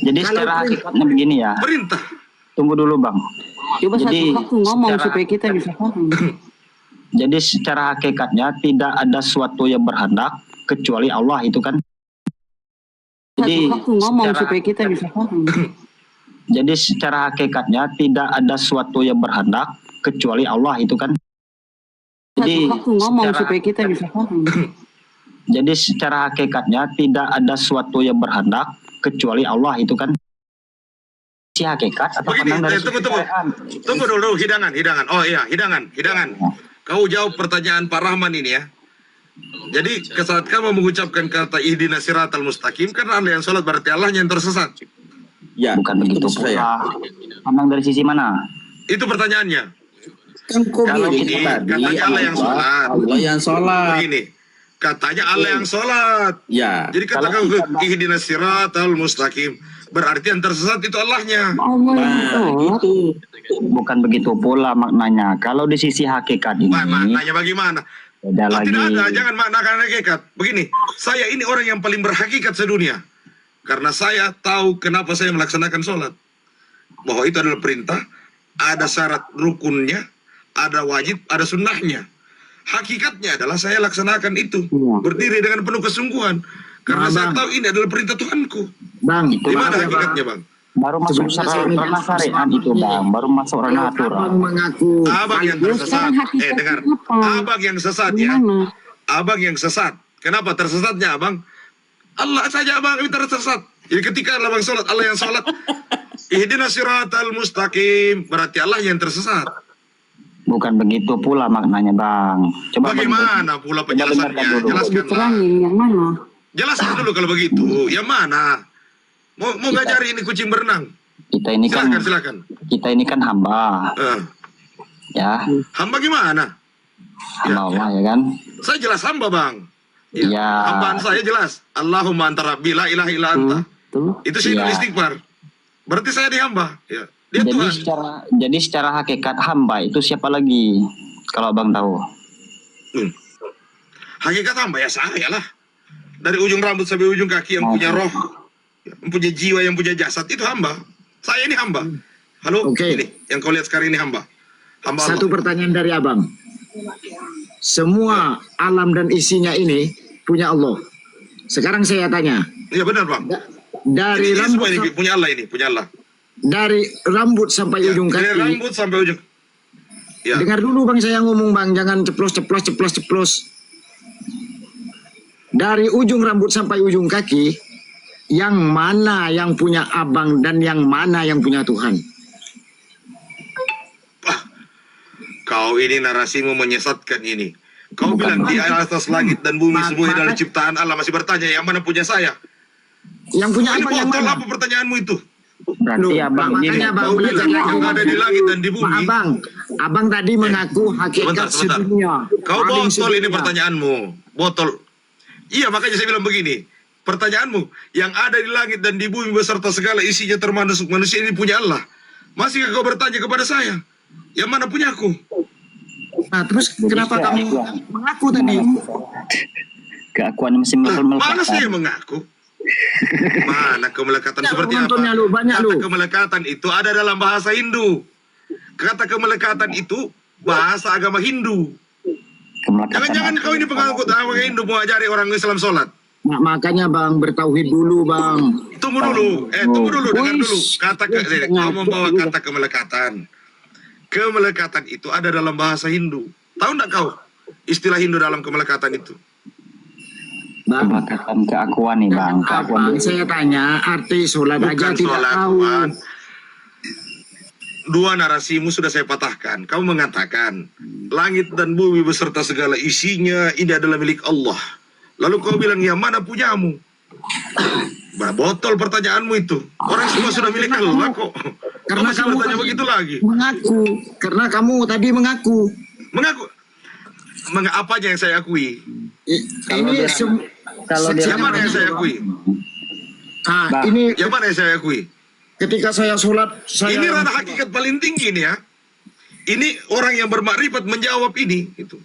Jadi Kalau secara perintah- hakikatnya begini ya. Perintah. Tunggu dulu, Bang. coba Jadi, satu waktu ngomong secara- supaya kita bisa paham. Jadi secara hakikatnya tidak ada sesuatu yang berhendak kecuali Allah itu kan. Jadi Satu waktu ngomong secara- supaya kita bisa paham. Jadi secara hakikatnya tidak ada sesuatu yang berhendak kecuali Allah itu kan. Jadi Satu waktu ngomong secara- supaya kita bisa paham. Jadi secara hakikatnya tidak ada sesuatu yang berhendak kecuali Allah itu kan. Si hakikat atau Begini, pandang dari tunggu. sisi syariat? Tunggu dulu, hidangan. Oh iya, hidangan. Kau jawab pertanyaan Pak Rahman ini ya. Jadi, saat kamu mengucapkan kata ihdinas siratal mustaqim, karena Anda yang sholat berarti Allah yang tersesat. Ya, Bukan begitu maksud saya. pula. Pandang dari sisi mana? Itu pertanyaannya. Kalau Ini tadi katanya Allah yang sholat. Allah yang sholat. Begini, katanya Allah yang sholat. Ya, Jadi katakan ihdinas siratal mustaqim, berarti yang tersesat itu Allahnya. Allah yang nah sholat. itu. Bukan begitu pula maknanya. Kalau di sisi hakikat ini Maknanya bagaimana? beda Oh, lagi. tidak ada, jangan maknakan hakikat. Begini, saya ini orang yang paling berhakikat sedunia. Karena saya tahu kenapa saya melaksanakan sholat. Bahwa itu adalah perintah, ada syarat rukunnya, ada wajib, ada sunnahnya. Hakikatnya adalah saya laksanakan itu. Iya. Berdiri dengan penuh kesungguhan. Karena Nah, saya Bang. tahu ini adalah perintah Tuhanku. Bang, Di mana maaf ya, Bang. hakikatnya, Bang? Baru masuk Sebenarnya saya minta ranah syariat itu, Bang. Baru masuk ranah Kalau aturan. abang mengaku Abang yang Terus tersesat. sekarang hakikatnya Dengar. apa? Abang yang sesat ya. Gimana? Abang yang sesat. Kenapa tersesatnya, Abang? Allah saja, Abang, yang tersesat. Jadi ketika abang sholat, Allah yang sholat. Ihdinas siratal mustaqim. Berarti Allah yang tersesat. Bukan begitu pula maknanya, Bang. Coba Bang, Bagaimana pula penjelasannya? dengarkan dulu. Jelaskanlah. Diterangin yang mana? Jelaskan dulu kalau begitu. Yang mana? Mau ngajari ini kucing berenang? kita ini kan Silakan. kita ini kan hamba, ya. Hamba gimana? Hamba Allah ya kan. Saya jelas hamba, Bang. Iya. Hambaan saya jelas. Allahumma anta rabbi la ilaha illa anta. Tuh. Itu sih Iya. istighfar. Berarti saya dihamba. Ya. Dia Tuhan. Jadi secara hakikat hamba itu siapa lagi? Kalau abang tahu. Hakikat hamba ya saya lah. Dari ujung rambut sampai ujung kaki yang punya roh, yang punya jiwa, yang punya jasad itu hamba. Saya ini hamba. Halo, Oke. ini yang kau lihat sekarang ini hamba. Hamba Satu Allah. pertanyaan dari abang. Semua alam dan isinya ini punya Allah. Sekarang saya tanya, Iya benar bang. dari Ini semua rambut ini punya Allah ini, punya Allah. dari rambut sampai Ya, ujung dari kaki. rambut sampai ujung. Ya. Dengar dulu bang, saya ngomong bang, jangan ceplos. Dari ujung rambut sampai ujung kaki, yang mana yang punya abang dan yang mana yang punya Tuhan? Kau ini narasimu menyesatkan ini. Kau Bukan, bilang di Bang. atas langit dan bumi semua adalah Maka- ciptaan Allah, masih bertanya yang mana punya saya? Yang punya Ini abang yang botol mana? apa pertanyaanmu itu? Berarti Loh, abang ini makanya bang Kau belajar bilang yang lagi. ada di langit dan di bumi. Abang tadi mengaku hakikat Sebentar. sedunia. Kau Paling botol ini sedunia. pertanyaanmu. Botol. Iya makanya saya bilang begini. Pertanyaanmu, yang ada di langit dan di bumi beserta segala isinya termasuk manusia ini punya Allah. Masihkah kau bertanya kepada saya? Yang mana punya aku? Nah, terus kenapa kamu mengaku tadi? keakuan masih Lah, mana melekat. saya mengaku? Mana kemelekatan Ya, seperti apa? penontonnya lu, banyak Kata lu. kemelekatan itu ada dalam bahasa Hindu. Kata kemelekatan itu bahasa agama Hindu. Jangan-jangan kau ini pengangkut agama Hindu mau ajari orang Islam sholat. Nah, makanya bang bertauhid dulu bang. Tunggu dulu, tunggu dulu, dengar dulu. Wis. Kau membawa kata kemelekatan. Kemelekatan itu ada dalam bahasa Hindu. Tahu enggak kau istilah Hindu dalam kemelekatan itu? Bang, Kemelekatan keakuan nih bang. Keakuan abang, saya tanya arti sholat aja Bukan tidak sholat, tahu. Tuhan. Dua narasimu sudah saya patahkan. Kau mengatakan langit dan bumi beserta segala isinya ini adalah milik Allah. Lalu kau bilang yang mana punyamu? Bah, botol pertanyaanmu itu. Orang semua sudah milik Allah kok. Karena Kau masih kamu bertanya tadi begitu lagi. mengaku. Karena kamu tadi mengaku. Mengaku. Apanya yang saya akui? Ini kalau dia- Yang mana yang saya akui? Ah, Bang. ini Yang mana yang saya akui? ketika saya sholat, saya Ini ranah hakikat paling tinggi nih ya. Ini orang yang bermakrifat menjawab ini itu.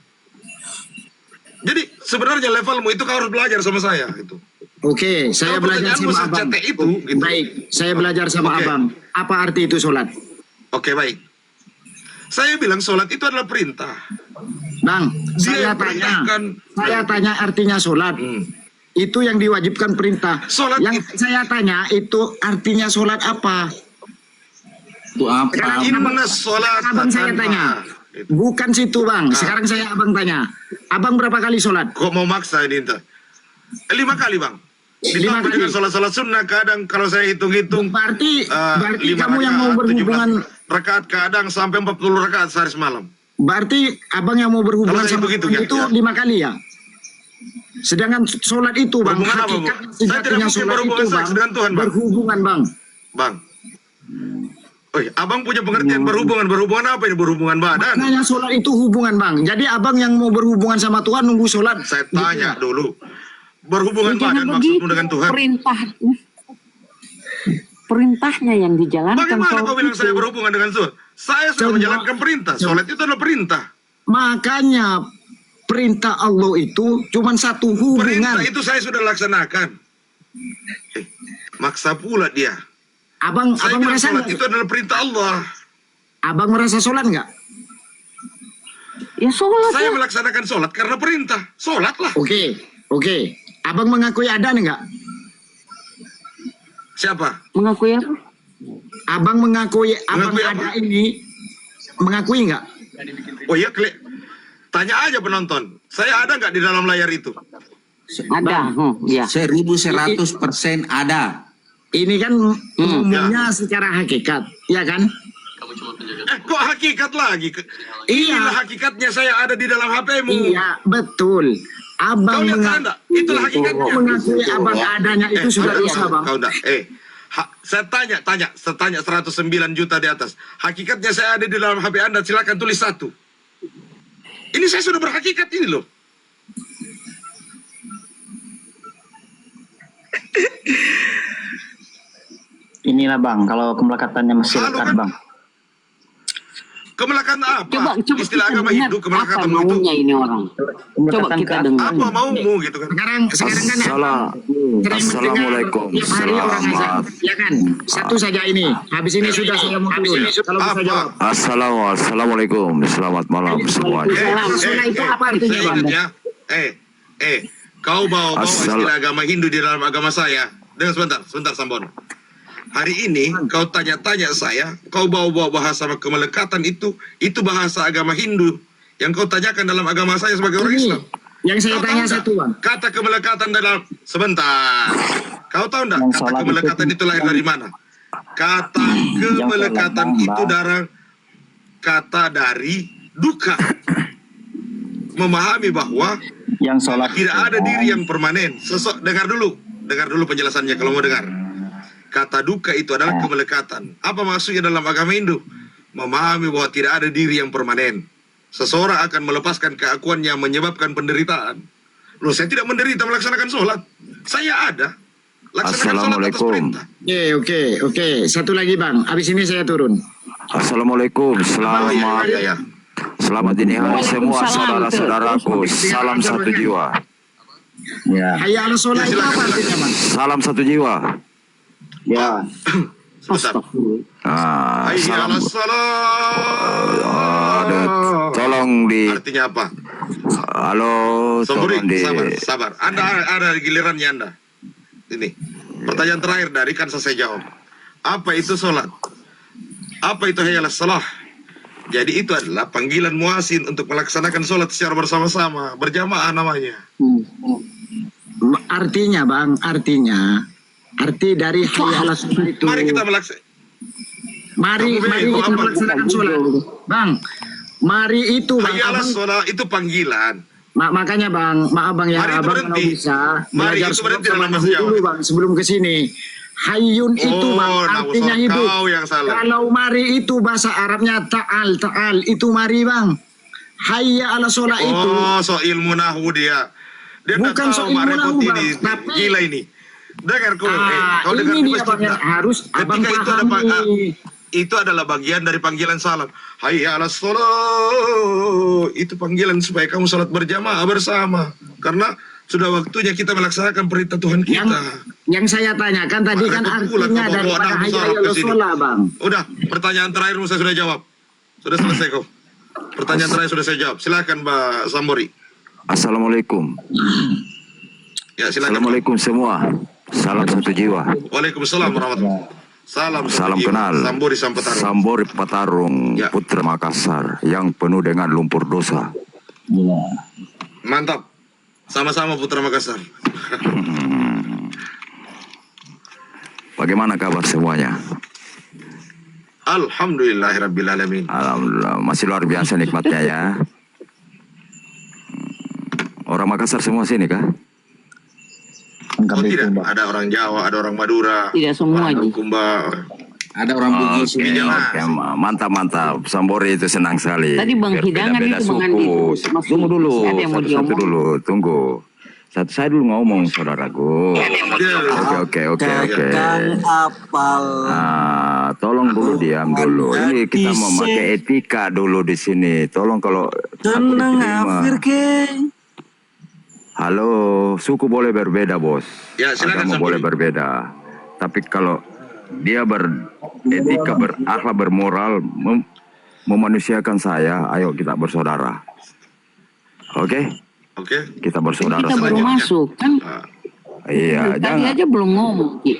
Jadi sebenarnya levelmu itu kau harus belajar sama saya gitu. Oke, saya Kalau belajar pertanyaanmu sama abang. secetek itu, gitu. Baik, saya belajar sama Oke. abang. Apa arti itu sholat? Oke baik. Saya bilang sholat itu adalah perintah. Bang, Dia saya perintahkan. tanya artinya sholat. Hmm. Itu yang diwajibkan perintah. Sholat Yang saya tanya itu artinya sholat apa? Itu apa? Sekarang Inna sholat abang saya tanya. Bukan situ bang. Sekarang saya abang tanya. Abang berapa kali sholat? Kok mau maksa ini entah? 5 kali bang. 5 Ditambah kali. dengan sholat-sholat sunnah kadang kalau saya hitung-hitung. Berarti 5 kamu yang mau berhubungan. rakaat kadang sampai 40 rakaat sehari semalam. Berarti abang yang mau berhubungan Kalau saya sama hitung-hitung, Tuhan ya, itu ya. 5 kali ya? Sedangkan sholat itu bang, Berhubungan apa, Bu? hakikat Saya tidak sejatinya mungkin sholat berhubungan itu seks bang, dengan Tuhan, Bang. berhubungan bang. Bang. Abang punya pengertian berhubungan apa ini? Berhubungan badan. Maknanya sholat itu hubungan bang. Jadi abang yang mau berhubungan sama Tuhan nunggu sholat. Saya tanya dulu. Berhubungan Jangan badan begitu. maksudmu dengan Tuhan? Perintahnya yang dijalankan. Bagaimana sholat kau bilang itu. saya berhubungan dengan Tuhan? Saya sudah Coba. menjalankan perintah. Sholat itu adalah perintah. Makanya perintah Allah itu cuma satu hubungan. Perintah itu saya sudah laksanakan. Maksa pula dia. Abang Saya abang bilang merasa sholat nggak? itu adalah perintah Allah. Abang merasa sholat nggak? Ya sholat Saya lah. melaksanakan sholat karena perintah. Sholat lah. Oke. Abang mengakui ada nggak? Siapa? Mengakui apa? Abang mengakui abang Mengakui ada apa? ini mengakui nggak? Oh iya, tanya aja penonton. Saya ada nggak di dalam layar itu? Ada. Ya. 1100% ada. Ini kan umumnya secara hakikat, ya kan? Kok hakikat lagi? Iya. Inilah hakikatnya saya ada di dalam HP-mu. Iya, betul. Kau Abang lihat saya enggak? Itulah hakikatnya. mengakui abang adanya itu sudah Kau- bisa, bang. Kau enggak. Saya tanya 109 juta di atas. Hakikatnya saya ada di dalam HP Anda, silakan tulis 1. Ini saya sudah berhakikat ini loh. Ini inilah bang, kalau kemelekatannya masyarakat Halo, kan? bang. Kemelekatan apa? Coba Istilah kita agama dengar Hindu, apa kemelekatan itu maunya ini orang. Coba kita dengar. apa maumu gitu kan? Sekarang kan ya, Assalamualaikum. tiap hari orang azan, ya kan? Satu saja ini. Habis ini sudah saya mau turun. Kalau bisa jawab. Assalamualaikum. Selamat malam semuanya. Sholat itu apa artinya, saya Bang? ingat ya. Kau bawa istilah agama Hindu di dalam agama saya. Dengar sebentar Sambon. Hari ini kau tanya-tanya saya, kau bawa bahasa kemelekatan itu bahasa agama Hindu yang kau tanyakan dalam agama saya sebagai orang Ini, Islam. yang saya Kau tanya tahu nggak? satu, Bang. Kata kemelekatan dalam sebentar. Kau tahu enggak Yang kata sholat kemelekatan itu itu lahir dari mana? Kata kemelekatan sholat, itu Bang. kata dari duka. Memahami bahwa Yang sholat tidak itu, ada Bang. diri yang permanen. Dengar dulu penjelasannya kalau mau dengar. Kata duka itu adalah kemelekatan. Apa maksudnya dalam agama Hindu? Memahami bahwa tidak ada diri yang permanen. Seseorang akan melepaskan keakuannya menyebabkan penderitaan. Loh, saya tidak menderita melaksanakan sholat. Saya ada. Laksanakan sholat atas Assalamualaikum. perintah. Oke. Satu lagi, Bang. Habis ini saya turun. Assalamualaikum. Selamat Ya. Selamat dini hari semua Waalaikumsalam. saudara-saudaraku. Salam satu jiwa. Ya, Hayya ala sholat itu apa artinya, Bang? Salam satu jiwa. ya. Sebentar. Hayya Salam. ala Ada, salat. tolong di. Artinya apa? Halo, Samburi, tolong di. sabar. Anda ada gilirannya Anda. Ini. Pertanyaan terakhir dari kan saya jawab. Apa itu sholat? Apa itu hayya ala salah? Jadi itu adalah panggilan muazin untuk melaksanakan sholat secara bersama-sama, berjamaah namanya. Artinya, Bang, arti dari hayya ala sholat itu. Mari kita melaksanakan. Mari Kamu bego, kita apa? melaksanakan sholat. Bang, mari itu, Bang. Hayya ala Abang, sholat itu panggilan. makanya, Bang, maaf, Bang, ya. Mari itu Abang berhenti. kalau bisa Mari belajar itu sholat berhenti sama dalam bahasa Nabi Jawa. dulu, Bang, sebelum ke sini. Hayyun itu, Bang, artinya Nabi, hidup. kau yang salah. Kalau mari itu bahasa Arabnya ta'al itu mari, Bang. Hayya ala sholat itu. Oh, so ilmu nahu dia. Dia Bukan tak so tahu ilmu Marekot nahu, Bang, ini. tapi- Gila ini. Dengar kau, kau dengar ini di dia, masjid Bang, yang tak? harus Abang Ketika itu ada pahami. itu adalah bagian dari panggilan salat. Hayya ala sholat. Itu panggilan supaya kamu salat berjamaah bersama. Karena sudah waktunya kita melaksanakan perintah Tuhan kita. Yang saya tanyakan tadi kan Marekot pula artinya kau bawa daripada nahu hayya Arab ala ke sini. sholat, Bang. Udah, pertanyaan terakhirmu saya sudah jawab. Sudah selesai kau. Pertanyaan terakhir sudah saya jawab. Silakan Mbak Sambori. Assalamualaikum. Ya, silakan. Assalamualaikum semua. Salam satu jiwa. Waalaikumsalam warahmatullahi. Salam Salam kenal. Sambori Sampetarung. Sambori Petarung, Ya. Putra Makassar yang penuh dengan lumpur dosa. Mantap. Sama-sama Putra Makassar. Bagaimana kabar semuanya? Alhamdulillahirrabbilalamin. Alhamdulillah, masih luar biasa nikmatnya ya. Orang Makassar semua sini kah? Oh tidak, ada orang Jawa, ada orang Madura. Tidak semua, ada Ji. Kumba. Ada orang Bugis. Oke, oke, mantap. Sambori itu senang sekali. Tadi Bang Biar Hidangan beda-beda itu Bang suku. Andi. Masih Tunggu dulu, ada yang mau satu-satu diomong? dulu, tunggu. Saya dulu ngomong, saudaraku. Oke. Apal. Nah, tolong dulu diam dulu. Ini kita memakai etika dulu di sini. Tolong kalau aku diterima. Halo, suku boleh berbeda, Bos. Ya, silakan, Agama Sambori. boleh berbeda. Tapi kalau dia beretika, berakhlak, bermoral, memanusiakan saya, ayo kita bersaudara. Oke? Oke. Kita bersaudara Kita baru saja. masuk kan. Ah, Iya, Tadi jangan. aja belum ngomong. Ki.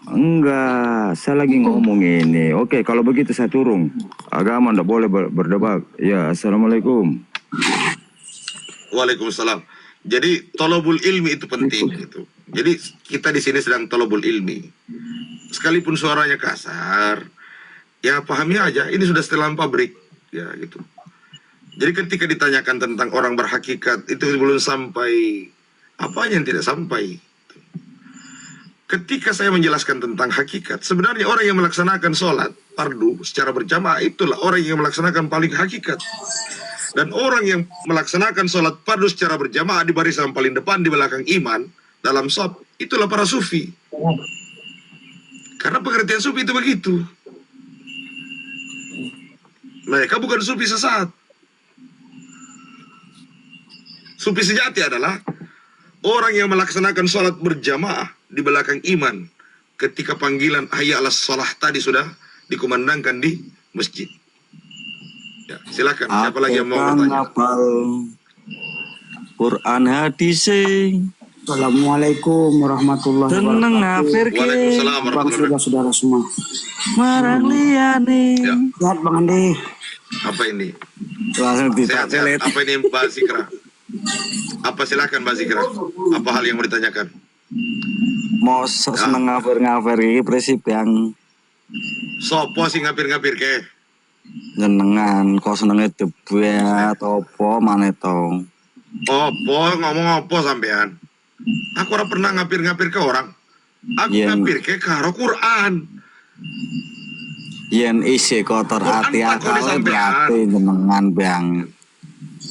Enggak, saya lagi ngomong ini. Oke, kalau begitu saya turun. Agama ndak boleh berdebat. Ya, assalamualaikum. Waalaikumsalam. Jadi tolobul ilmi itu penting gitu. Jadi kita di sini sedang tolobul ilmi. Sekalipun suaranya kasar, ya pahami aja. Ini sudah setelan pabrik, ya gitu. Jadi ketika ditanyakan tentang orang berhakikat itu belum sampai apanya yang tidak sampai. Ketika saya menjelaskan tentang hakikat, sebenarnya orang yang melaksanakan sholat fardu secara berjamaah itulah orang yang melaksanakan paling hakikat. Dan orang yang melaksanakan sholat fardu secara berjamaah di barisan paling depan di belakang iman dalam shaf, itulah para sufi. Karena pengertian sufi itu begitu. Mereka bukan sufi sesat. Sufi sejati adalah orang yang melaksanakan sholat berjamaah di belakang iman ketika panggilan hayya 'alas shalah tadi sudah dikumandangkan di masjid. Ya, silakan. Siapa lagi yang mau bertanya? Hafal Quran hadis. Assalamualaikum warahmatullahi Tenang ngafir ke. Waalaikumsalam Bang warahmatullahi wabarakatuh. saudara semua. Marang liane. Ya, Lihat Bang Andi. apa ini? Langsung Sehat, ditapelet. sehat. Apa ini Mbak Zikra? Apa silakan Mbak Zikra? Apa hal yang mau ditanyakan? Mau seneng ngafir iki prinsip yang Sopo sing ngapir-ngapir ke? nyenengan kok senenge debat apa maneh to. Opo ngomong opo sampean? Aku ora pernah ngapir-ngapir ke orang. Aku Yen. ngapir ke karo Quran. Yen isi kotor Quran hati takone akal sampean. berarti nyenengan Bang.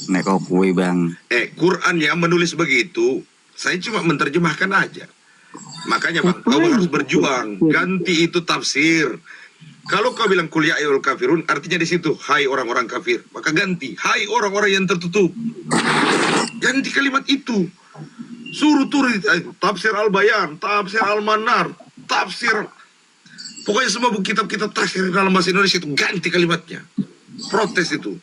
Nek kok kuwi Bang. Quran yang menulis begitu, saya cuma menerjemahkan aja. Makanya Bang, kau harus berjuang. Ganti itu tafsir. Kalau kau bilang kul ya ayyuhal kafirun, artinya di situ hai orang-orang kafir. Maka ganti hai orang-orang yang tertutup. Ganti kalimat itu. Suruh turun tafsir Al-Bayan, tafsir Al-Manar, tafsir. Pokoknya semua buku kitab-kitab tafsir dalam bahasa Indonesia itu ganti kalimatnya. Protes itu.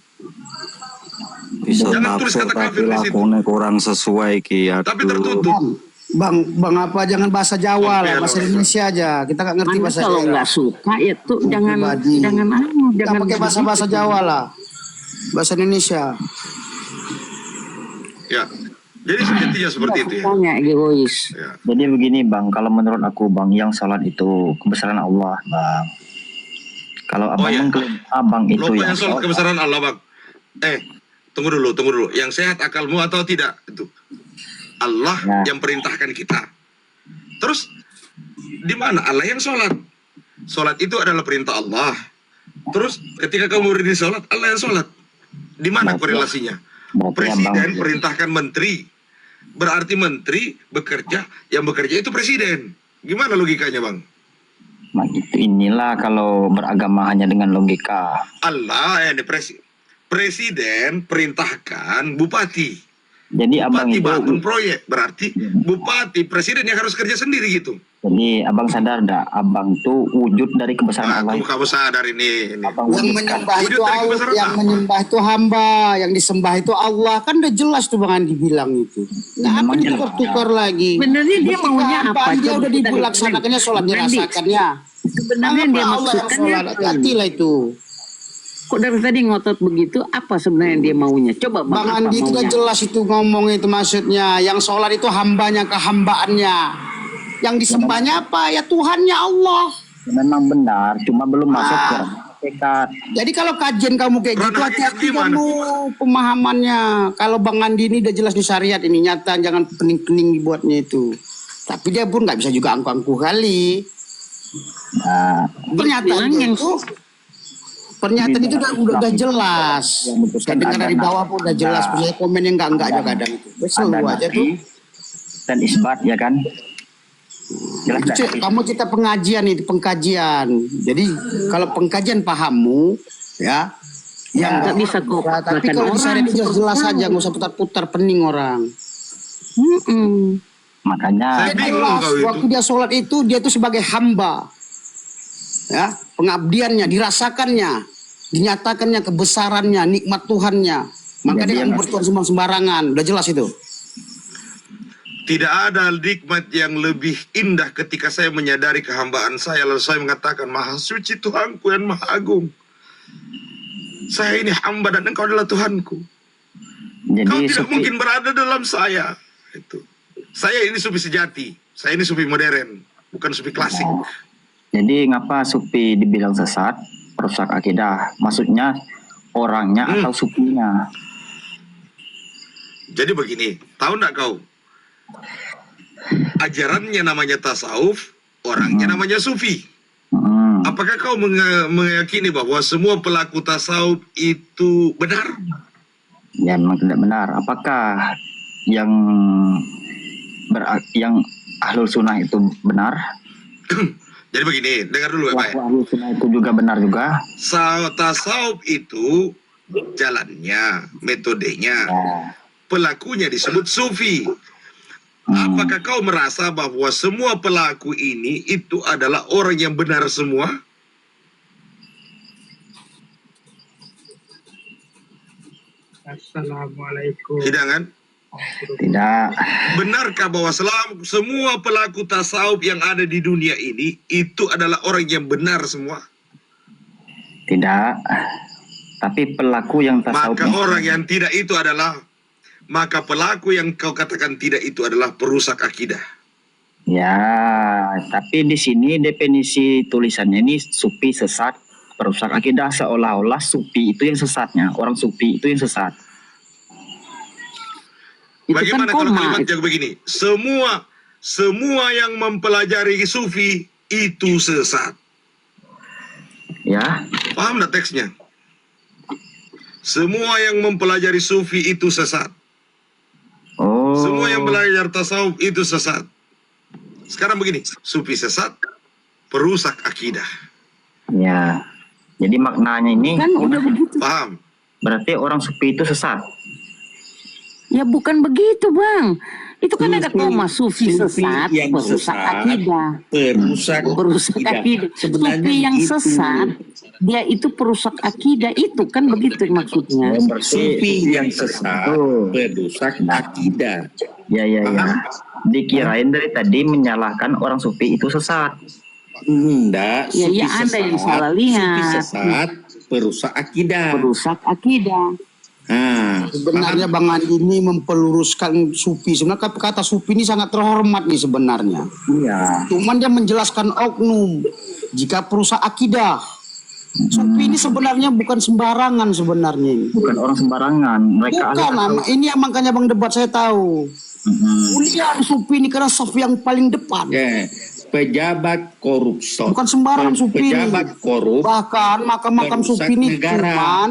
Bisa Jangan tulis tafsir kata tapi kafir di situ. lakone kurang sesuai ki aduh. Tapi tertutup. Bang apa jangan bahasa Jawa lah, bahasa Indonesia aja. Kita nggak ngerti Anda bahasa kalau daerah. nggak suka ya tuh jangan Pribadi. jangan Jangan pakai bahasa Jawa lah. Bahasa Indonesia. Ya. Jadi sejatinya seperti itu ya. Tanya egois. Ya. Jadi begini Bang, kalau menurut aku Bang, yang salat itu kebesaran Allah Bang. Kalau abang iya. mengklaim abang itu Lupa yang yang sholat kebesaran Allah Bang. Tunggu dulu. Yang sehat akalmu atau tidak? Itu Allah Nah. yang perintahkan kita. Terus di mana Allah yang sholat? Sholat itu adalah perintah Allah. Terus ketika kamu berdiri sholat, Allah yang sholat. Di mana Berarti- korelasinya? berarti Presiden abang- perintahkan menteri. Berarti menteri bekerja, yang bekerja itu presiden. Gimana logikanya Bang? Nah, itu inilah kalau beragama hanya dengan logika. Allah presiden perintahkan bupati. Jadi abang Bupati itu, bangun proyek, berarti bupati presiden yang harus kerja sendiri gitu. jadi abang sadar dah, abang tuh wujud dari kebesaran Allah. Kamu sadar ini. Abang Yang wujudkan. menyembah Wujud itu dari Allah, kebesaran yang Allah. menyembah itu hamba, yang disembah itu Allah. Kan udah jelas tuh Bang Andi bilang itu. Nah, apa Memang ditukar-tukar lagi? Sebenarnya dia Ketika maunya apa? Dia Coba udah kita dilaksanakannya sholat Bang Andi, dirasakannya. sebenarnya dia Allah yang maksudkannya sholat, hati-hatilah itu. kok dari tadi ngotot begitu, apa sebenarnya dia maunya? Coba Bang, Bang apa Andi itu udah maunya? jelas itu ngomong itu maksudnya. Yang sholat itu hambanya, kehambaannya. Yang disembahnya apa? Ya Tuhannya Allah. Memang benar, cuma belum masuk ke hakikat. Jadi kalau kajian kamu kayak gitu, Ranah hati-hati gimana? kamu pemahamannya. Kalau Bang Andi ini udah jelas di syariat ini, nyata, jangan pening-pening dibuatnya itu. Tapi dia pun nggak bisa juga angku-angku kali. Nah, Pernyataan bilang yang- itu, pernyataan itu udah jelas. yang memutuskan Saya dengar dari ada bawah pun udah jelas. ada- Punya komen yang enggak aja kadang itu. Selalu ada aja tuh. nafi dan isbat ya kan. Jelas Itu, nggak? Cik, kamu kita pengajian itu pengkajian. Jadi kalau pengkajian pahammu, ya. Ya, nggak bisa kok Ya, tapi bahkan kalau di syariat itu jelas tahu. saja, nggak usah putar-putar pening orang. Makanya Saya Dia bingung jelas, kau itu. waktu dia sholat itu dia tuh sebagai hamba, ya pengabdiannya dirasakannya, dinyatakannya kebesarannya, nikmat Tuhannya. Maka Jadi dia yang- nggak bertuhan sembarangan, udah jelas itu. Tidak ada nikmat yang lebih indah ketika saya menyadari kehambaan saya lalu saya mengatakan Maha Suci Tuhanku yang Maha Agung. Saya ini hamba dan Engkau adalah Tuhanku. jadi Kau tidak sufi, mungkin berada dalam saya. Itu. Saya ini sufi sejati. Saya ini sufi modern, bukan sufi klasik. jadi ngapa sufi dibilang sesat, perusak akidah? Maksudnya orangnya atau sufinya? Jadi begini, tahu nggak kau? Ajarannya namanya tasawuf, orangnya namanya sufi. Apakah kau meyakini bahwa semua pelaku tasawuf itu benar? Ya memang tidak benar. Apakah yang yang ahlul sunnah itu benar? Jadi begini, dengar dulu ya Pak. Pelaku ahli sunnah itu juga benar juga. Tasawuf itu jalannya, metodenya. Pelakunya disebut sufi. Apakah kau merasa bahwa semua pelaku ini itu adalah orang yang benar semua? Assalamualaikum. Tidak kan? Tidak. Benarkah bahwa semua pelaku tasawuf yang ada di dunia ini itu adalah orang yang benar semua? Tidak. Tapi pelaku yang tasawuf. Maka orang yang tidak itu adalah, maka pelaku yang kau katakan tidak itu adalah perusak akidah. Ya, tapi di sini definisi tulisannya ini sufi sesat, perusak akidah, seolah-olah sufi itu yang sesatnya, orang sufi itu yang sesat. Itu Bagaimana kan kalau koma. kalimatnya begini? Semua yang mempelajari sufi itu sesat. Ya, Paham nggak teksnya? Semua yang mempelajari sufi itu sesat. oh. Semua yang belajar tasawuf itu sesat. Sekarang begini, sufi sesat, perusak akidah. Ya, jadi maknanya ini Kan udah begitu. Paham? berarti orang sufi itu sesat. Ya bukan begitu Bang. Itu kan ada koma sufi sufi sesat, yang perusak sesat, akidah. Perusak Akidah. Sebenarnya Sufi yang itu. sesat, dia itu perusak akidah. Itu kan begitu maksudnya. Sufi yang sesat, Oh. perusak akidah. Ya. Dikirain dari tadi menyalahkan orang sufi itu sesat. Enggak, Ya, sufi ya, Anda yang sesat, salah lihat. Sufi sesat, perusak akidah. Perusak akidah. Nah, Sebenarnya Bang Andi ini mempeluruskan sufi. Sebenarnya kata sufi ini sangat terhormat nih sebenarnya. Iya. Cuman dia menjelaskan oknum jika perusak akidah. Sufi ini sebenarnya bukan sembarangan sebenarnya ini. Bukan orang sembarangan. Mereka Bukan, ini yang makanya Bang Debat saya tahu. Mulia sufi ini karena saf yang paling depan. ya, pejabat koruptor. Bukan sembarang sufi ini. Pejabat korup. Bahkan makam-makam Perusak sufi ini negara. cuman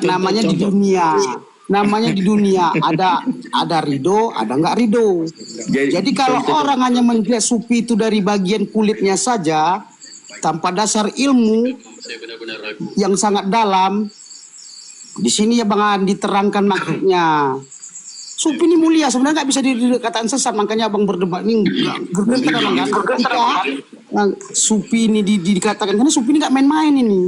namanya di Contoh. dunia. Namanya di dunia ada ridho, ada nggak ridho. Jadi kalau orang hanya melihat sufi itu dari bagian kulitnya saja, tanpa dasar ilmu yang sangat dalam, di sini ya Bang Andi terangkan maksudnya. Sufi ini mulia, sebenarnya nggak bisa dikatakan sesat, makanya Abang berdebat ini gergentar kan? Nah, Sufi ini dikatakan karena Sufi ini nggak main-main ini.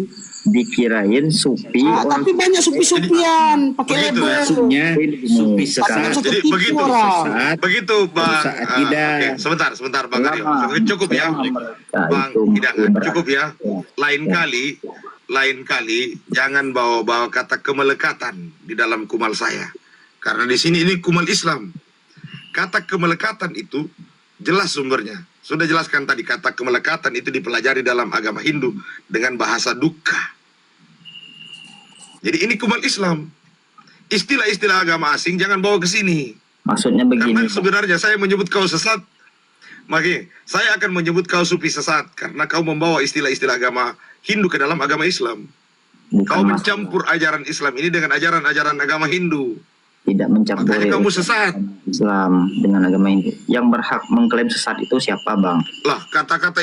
dikirain sufi orang Tapi banyak sufi-sufian pakai Begitu ya. label. Maksudnya sufi Kan sesat, satu Jadi tipu begitu. orang. sesat, Begitu Bang. perusak akidah. Oke, sebentar Bang Aryo. Cukup ya. mereka Bang itu Hidangan, berat. cukup ya. Lain kali jangan bawa-bawa kata kemelekatan di dalam kumal saya. Karena di sini ini kumal Islam. Kata kemelekatan itu jelas sumbernya. Sudah jelaskan tadi, kata kemelekatan itu dipelajari dalam agama Hindu dengan bahasa dukkha. Jadi ini kumal Islam. Istilah-istilah agama asing jangan bawa ke sini. Maksudnya begini, Karena sebenarnya saya menyebut kau sesat, makanya saya akan menyebut kau sufi sesat karena kau membawa istilah-istilah agama Hindu ke dalam agama Islam. bukan Kau masalah. mencampur ajaran Islam ini dengan ajaran-ajaran agama Hindu. Tidak mencampuri Makanya kamu sesat. Islam dengan agama Hindu. Yang berhak mengklaim sesat itu siapa, Bang? Lah, kata-kata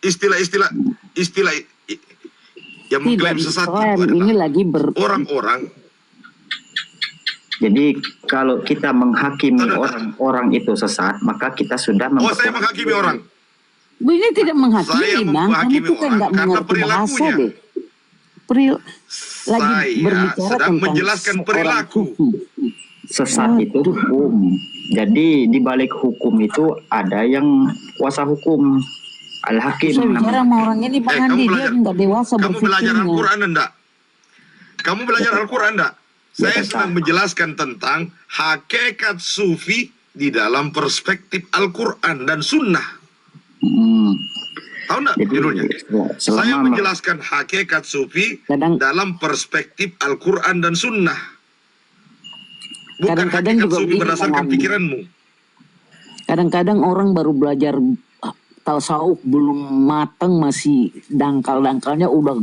istilah-istilah yang mengklaim Tidak sesat diklaim, itu ini adalah lagi orang-orang. Jadi kalau kita menghakimi Tidak. orang-orang itu sesat, maka kita sudah Oh, saya menghakimi orang. ini tidak menghakimi Saya Bang, kan menghakimi itu kan orang nggak karena mengerti bahasa perilakunya. deh. Lagi Saya berbicara sedang tentang menjelaskan seorang perilaku. sufi. Sesat itu hukum. Jadi di balik hukum itu ada yang kuasa hukum. Al-Hakim Saya bicara namanya. sama orang ini Bang Andi, dia nggak dewasa Kamu belajar berpikirnya. Al-Quran enggak? Kamu belajar Al-Quran enggak? Saya Ya, sedang menjelaskan tentang hakikat sufi di dalam perspektif Al-Quran dan Sunnah. Hmm. Tahu enggak Jadi judulnya? Saya selama menjelaskan hakikat sufi Kadang- dalam perspektif Al-Quran dan Sunnah. Bukan Kadang-kadang hakikat juga sufi begini, berdasarkan Bang Andi. pikiranmu. Kadang-kadang orang baru belajar tasawuf belum mateng, masih dangkal-dangkalnya udah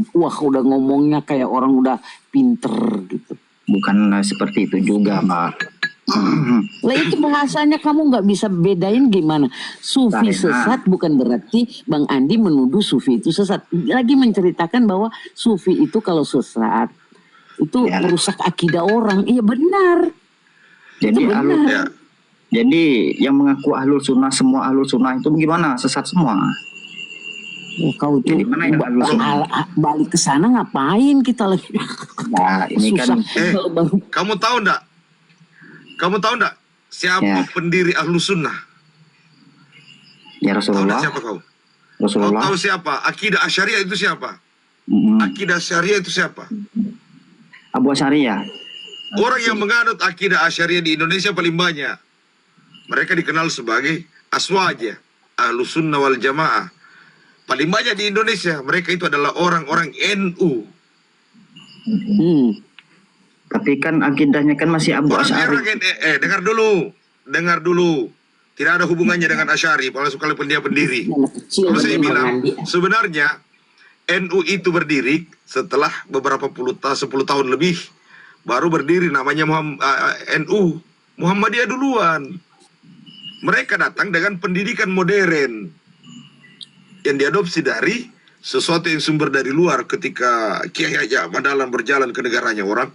ngomongnya kayak orang udah pinter gitu. bukan seperti itu juga, Pak. Lah itu bahasanya kamu nggak bisa bedain gimana. Sufi Karena- sesat bukan berarti Bang Andi menuduh Sufi itu sesat. Lagi menceritakan bahwa Sufi itu kalau sesat itu Ya. merusak akidah orang. Iya benar. Jadi Itu benar. ahlul, Ya. jadi yang mengaku ahlul sunnah, semua ahlul sunnah itu bagaimana? Sesat semua. Oh, kau tuh Jadi mana yang halus ini? balik ke sana ngapain kita lagi? Nah, ini Susah. kan Kalau Bang- Kamu tahu ndak? Kamu tahu ndak siapa Ya. pendiri Ahlus Sunnah? ya Tahu ndak Rasulullah, siapa kau? Kau Rasulullah. tahu siapa? Akidah Asyariah itu siapa? Mm-mm. Akidah Syariah itu siapa? Abu Asyariah. Orang yang menganut akidah Asyariah di Indonesia paling banyak. Mereka dikenal sebagai Aswaja, Ahlus Sunnah wal Jamaah. Paling banyak di Indonesia. Mereka itu adalah orang-orang NU. Tapi kan akidahnya kan masih Abu Asy'ari. Orang-orang dengar dulu. Tidak ada hubungannya dengan Asy'ari, walaupun dia pendiri. anak kecil Kalau saya Bang bilang, Andi. sebenarnya NU itu berdiri setelah beberapa 10 tahun lebih, baru berdiri namanya NU. Muhammadiyah duluan. Mereka datang dengan pendidikan modern yang diadopsi dari sesuatu yang sumber dari luar. Ketika Kiai Haji Ahmad Dahlan berjalan ke negaranya orang,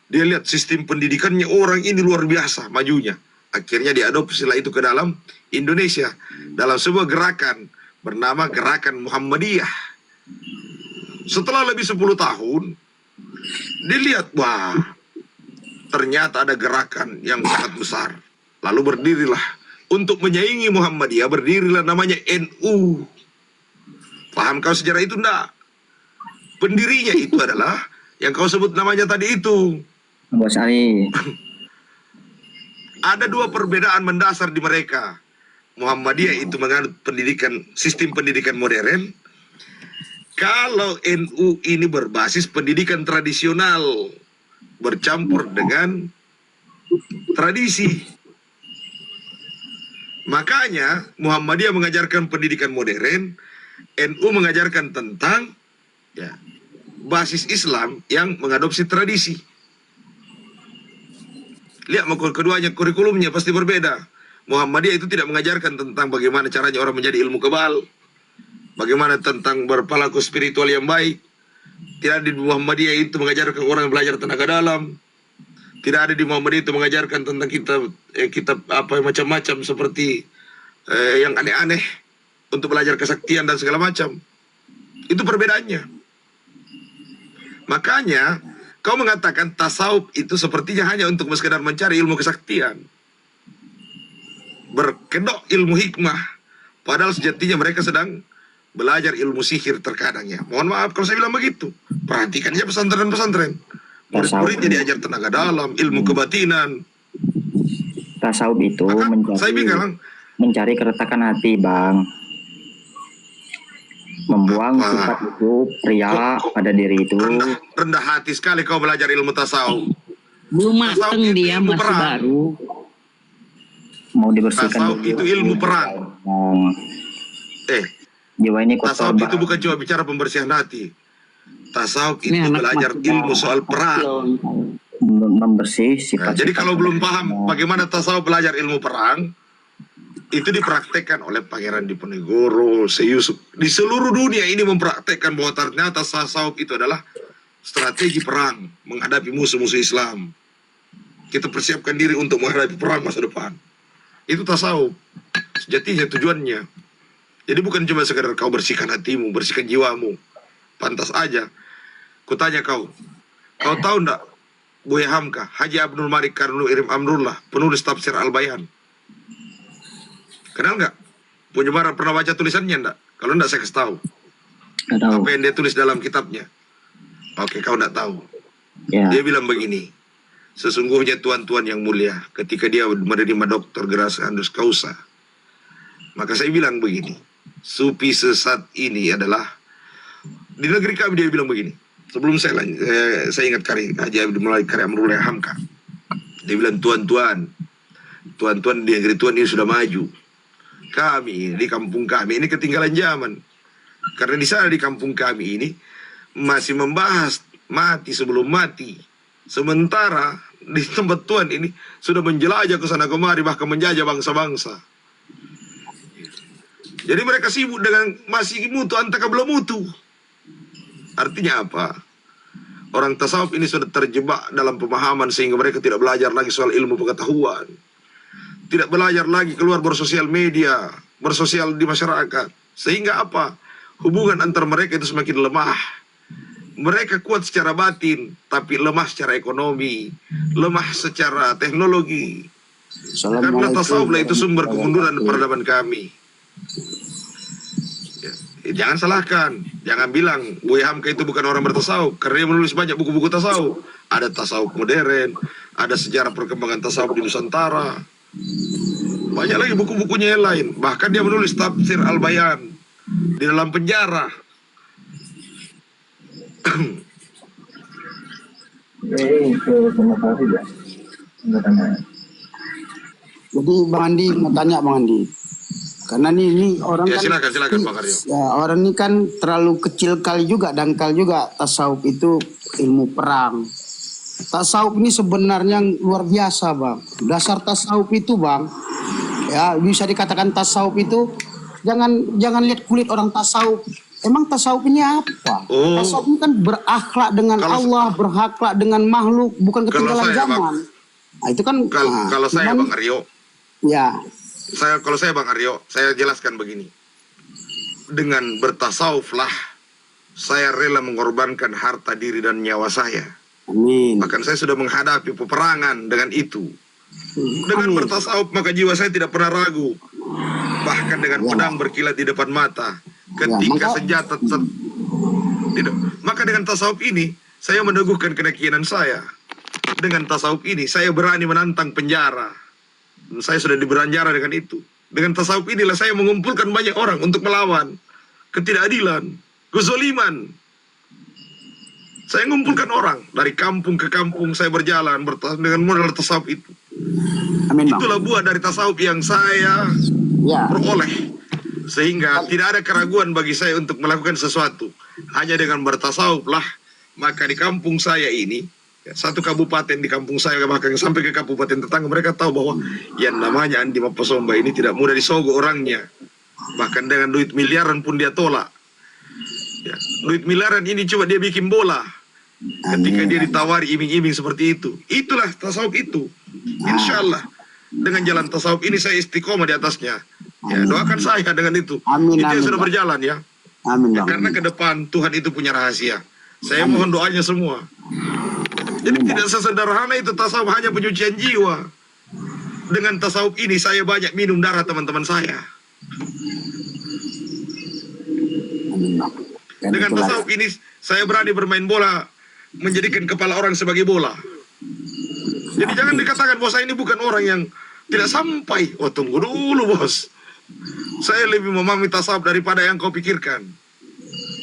dia lihat sistem pendidikannya orang ini luar biasa majunya. Akhirnya diadopsilah itu ke dalam Indonesia dalam sebuah gerakan bernama Gerakan Muhammadiyah. Setelah lebih 10 tahun, dilihat, wah, ternyata ada gerakan yang sangat besar. Lalu berdirilah untuk menyaingi Muhammadiyah, berdirilah namanya NU. Paham kau sejarah itu enggak? Pendirinya itu adalah yang kau sebut namanya tadi itu. Abu Asy'ari. Ada dua perbedaan mendasar di mereka. Muhammadiyah itu menganut sistem pendidikan modern. Kalau NU ini berbasis pendidikan tradisional, bercampur dengan tradisi. Makanya Muhammadiyah mengajarkan pendidikan modern, NU mengajarkan tentang basis Islam yang mengadopsi tradisi. Lihat keduanya kurikulumnya pasti berbeda. Muhammadiyah itu tidak mengajarkan tentang bagaimana caranya orang menjadi ilmu kebal, bagaimana tentang berperilaku spiritual yang baik. Tidak ada di Muhammadiyah itu mengajarkan orang belajar tenaga dalam. Tidak ada di Muhammadiyah itu mengajarkan tentang kitab apa macam-macam seperti yang aneh-aneh untuk belajar kesaktian dan segala macam. Itu perbedaannya. Makanya kau mengatakan tasawuf itu sepertinya hanya untuk sekedar mencari ilmu kesaktian, berkedok ilmu hikmah, padahal sejatinya mereka sedang belajar ilmu sihir terkadang ya. Mohon maaf kalau saya bilang begitu. Perhatikan aja pesantren-pesantren. Murid-muridnya diajar tenaga dalam, ilmu kebatinan. Tasawuf itu Maka saya bilang, mencari keretakan hati, Bang. Membuang Apa? sifat itu pria pada diri itu. rendah hati sekali kau belajar ilmu tasawuf. Belum Tasawuf mateng itu dia, ilmu masih perang. baru. Mau dibersihkan Tasawuf dulu. itu ilmu perang. Jiwa ini kotor, Tasawuf itu Bang. bukan cuma bicara pembersihan hati. Tasawuf Ini itu anak belajar masih ilmu soal perang. Membersih Nah, sifat. jadi kalau belum paham bagaimana tasawuf belajar ilmu perang, itu dipraktekkan oleh Pangeran Diponegoro, Seyusuf. Di seluruh dunia ini mempraktekkan bahwa ternyata tasawuf itu adalah strategi perang menghadapi musuh-musuh Islam. Kita persiapkan diri untuk menghadapi perang masa depan. Itu tasawuf. Sejatinya tujuannya. Jadi bukan cuma sekadar kau bersihkan hatimu, bersihkan jiwamu. Pantas aja. Kutanya kau tahu ndak Buya Hamka, Haji Abdul Malik Karnu Irim Amrullah, penulis tafsir Al-Bayan. Kenal nggak? Punya Barat pernah baca tulisannya ndak? Kalau ndak saya kasih tahu. Nggak tahu. Apa yang dia tulis dalam kitabnya? Oke, kau ndak tahu. Ya. Dia bilang begini, sesungguhnya tuan-tuan yang mulia, ketika dia menerima Doktor Gerasa Andus Kausa, maka saya bilang begini, sufi sesat ini adalah, di negeri kami dia bilang begini, sebelum saya ingat Haji Abdul Malik Karya Amrullah Hamka, dia bilang tuan-tuan di negeri tuan ini sudah maju. Kami di kampung kami ini ketinggalan zaman. Karena di sana di kampung kami ini masih membahas mati sebelum mati. Sementara di tempat Tuhan ini sudah menjelajah ke sana kemari, bahkan menjajah bangsa-bangsa. Jadi mereka sibuk dengan masih mutu antara belum mutu. Artinya apa? Orang tasawuf ini sudah terjebak dalam pemahaman sehingga mereka tidak belajar lagi soal ilmu pengetahuan. Tidak belajar lagi keluar bersosial media, bersosial di masyarakat. Sehingga apa? Hubungan antar mereka itu semakin lemah. Mereka kuat secara batin, tapi lemah secara ekonomi, lemah secara teknologi. Karena tasawuflah itu sumber kemunduran peradaban kami. Ya, jangan salahkan, jangan bilang Buya Hamka itu bukan orang bertasawuf, karena dia menulis banyak buku-buku tasawuf. Ada tasawuf modern, ada sejarah perkembangan tasawuf di Nusantara. Banyak lagi buku-bukunya yang lain. Bahkan dia menulis Tafsir Al-Bayan di dalam penjara. Jadi Bang Andi mau tanya Bang Andi, karena ini orang Ya, kan silakan Bang Aryo. ya, orang ini kan terlalu kecil kali juga, dangkal juga. Tasawuf itu ilmu perang. Tasawuf ini sebenarnya luar biasa Bang. Dasar tasawuf itu Bang, ya bisa dikatakan tasawuf itu jangan lihat kulit orang tasawuf. Emang tasawuf ini apa? Oh. Tasawuf ini kan berakhlak dengan Allah, berakhlak dengan makhluk, bukan ketinggalan saya, zaman. Bang, Nah, itu kan kalau saya cuman- Bang Aryo, ya. kalau saya Bang Aryo, saya jelaskan begini. Dengan bertasawuflah saya rela mengorbankan harta diri dan nyawa saya. Amin. Bahkan saya sudah menghadapi peperangan dengan itu. Dengan Amin. bertasawuf maka jiwa saya tidak pernah ragu. Bahkan dengan pedang berkilat di depan mata. Ketika maka- senjata tidak. Maka dengan tasawuf ini saya meneguhkan keyakinan saya. Dengan tasawuf ini saya berani menantang penjara. Saya sudah di penjara dengan itu. Dengan tasawuf inilah saya mengumpulkan banyak orang untuk melawan ketidakadilan, kezaliman. Saya mengumpulkan orang dari kampung ke kampung, saya berjalan dengan modal tasawuf itu. Amin Bang. Itulah buah dari tasawuf yang saya Ya. peroleh. Sehingga tidak ada keraguan bagi saya untuk melakukan sesuatu. Hanya dengan bertasawuflah, maka di kampung saya ini, ya, satu kabupaten di kampung saya, bahkan sampai ke kabupaten tetangga, mereka tahu bahwa yang namanya Andi Mapasomba ini tidak mudah disogok orangnya. Bahkan dengan duit miliaran pun dia tolak. Ya, duit miliaran ini coba dia bikin bola. Ketika dia ditawari iming-iming seperti itu. Itulah tasawuf itu. Insya Allah. Dengan jalan tasawuf ini saya istiqomah di atasnya. Ya, doakan saya dengan itu. Amin, Itu yang amin, sudah Bang. berjalan ya. Amin Ya, Bang. karena ke depan Tuhan itu punya rahasia. Saya mohon doanya semua. Jadi tidak sesederhana itu tasawuf, hanya penyucian jiwa. Dengan tasawuf ini saya banyak minum darah teman-teman saya. Amin Bang. Dan Dengan itulah- tasawuf ini saya berani bermain bola, menjadikan kepala orang sebagai bola. Jadi jangan dikatakan bahwa saya ini bukan orang yang tidak sampai. Oh, tunggu dulu bos. Saya lebih memahami tasawuf daripada yang kau pikirkan.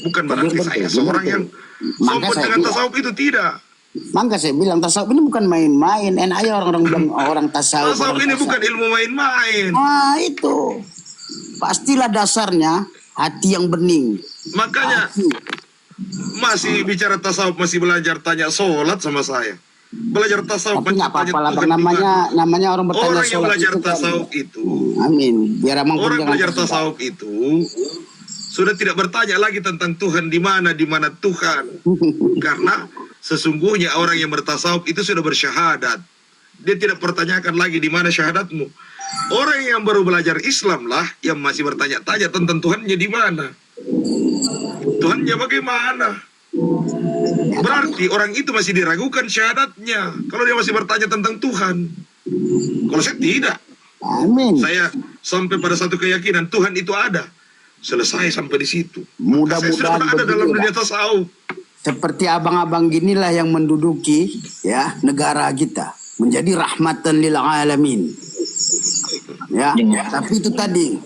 Bukan berarti Betul, saya betul, seorang betul. yang Maka sombong saya dengan bilang- tasawuf itu tidak. Maka saya bilang tasawuf ini bukan main-main. Enak aja orang-orang bilang orang tasawuf. Tasawuf orang ini tasawuf. bukan ilmu main-main. Nah itu. Pastilah dasarnya hati yang bening. Makanya Hati. masih bicara tasawuf, masih belajar tanya sholat sama saya. Belajar tasawuf Tapi nggak tanya apa-apa lah Bang. Tuhan di mana. Namanya orang bertanya Orang yang sholat belajar itu kan. tasawuf itu, Amin. Biar abang pun orang jangan belajar terjebak. tasawuf itu sudah tidak bertanya lagi tentang Tuhan di mana Tuhan. Karena sesungguhnya orang yang bertasawuf itu sudah bersyahadat. Dia tidak pertanyakan lagi di mana syahadatmu. Orang yang baru belajar Islam lah yang masih bertanya-tanya tentang Tuhannya di mana. Tuhannya bagaimana? Berarti orang itu masih diragukan syahadatnya. Kalau dia masih bertanya tentang Tuhan. Kalau saya tidak. Amin. Saya sampai pada satu keyakinan Tuhan itu ada. Selesai sampai di situ. Saya sudah Mudah-mudahan ada dalam begitu, dunia Bang. tasawuf. Seperti abang-abang ginilah yang menduduki ya negara kita menjadi rahmatan lil alamin. Ya, tapi itu tadi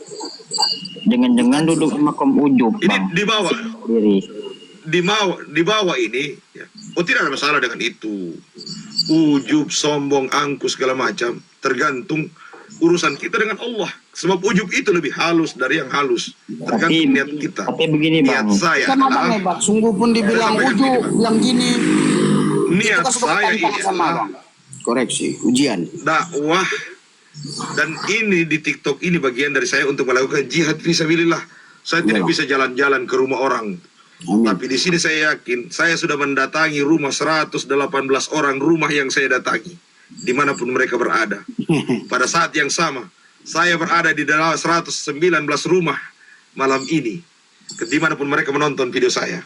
Jangan-jangan duduk makom ujub Ini bang. di bawah. Diri. Di bawah ini ya. Oh, tidak ada masalah dengan itu. Ujub, sombong, angkuh segala macam tergantung urusan kita dengan Allah. Sebab ujub itu lebih halus dari yang halus. Tergantung niat kita. Tapi begini Niat bang. saya kan abang adalah hebat. Sungguh pun dibilang Sampai ujuk, begini, Bang. bilang gini. niat Itu kan suka saya ini tantang sama adalah abang. koreksi, ujian. dakwah, dan ini di TikTok ini bagian dari saya untuk melakukan jihad fisabilillah. Saya tidak bisa jalan-jalan ke rumah orang. Tapi di sini saya yakin saya sudah mendatangi rumah 118 orang rumah yang saya datangi dimanapun mereka berada. Pada saat yang sama saya berada di dalam 119 rumah malam ini dimanapun mereka menonton video saya.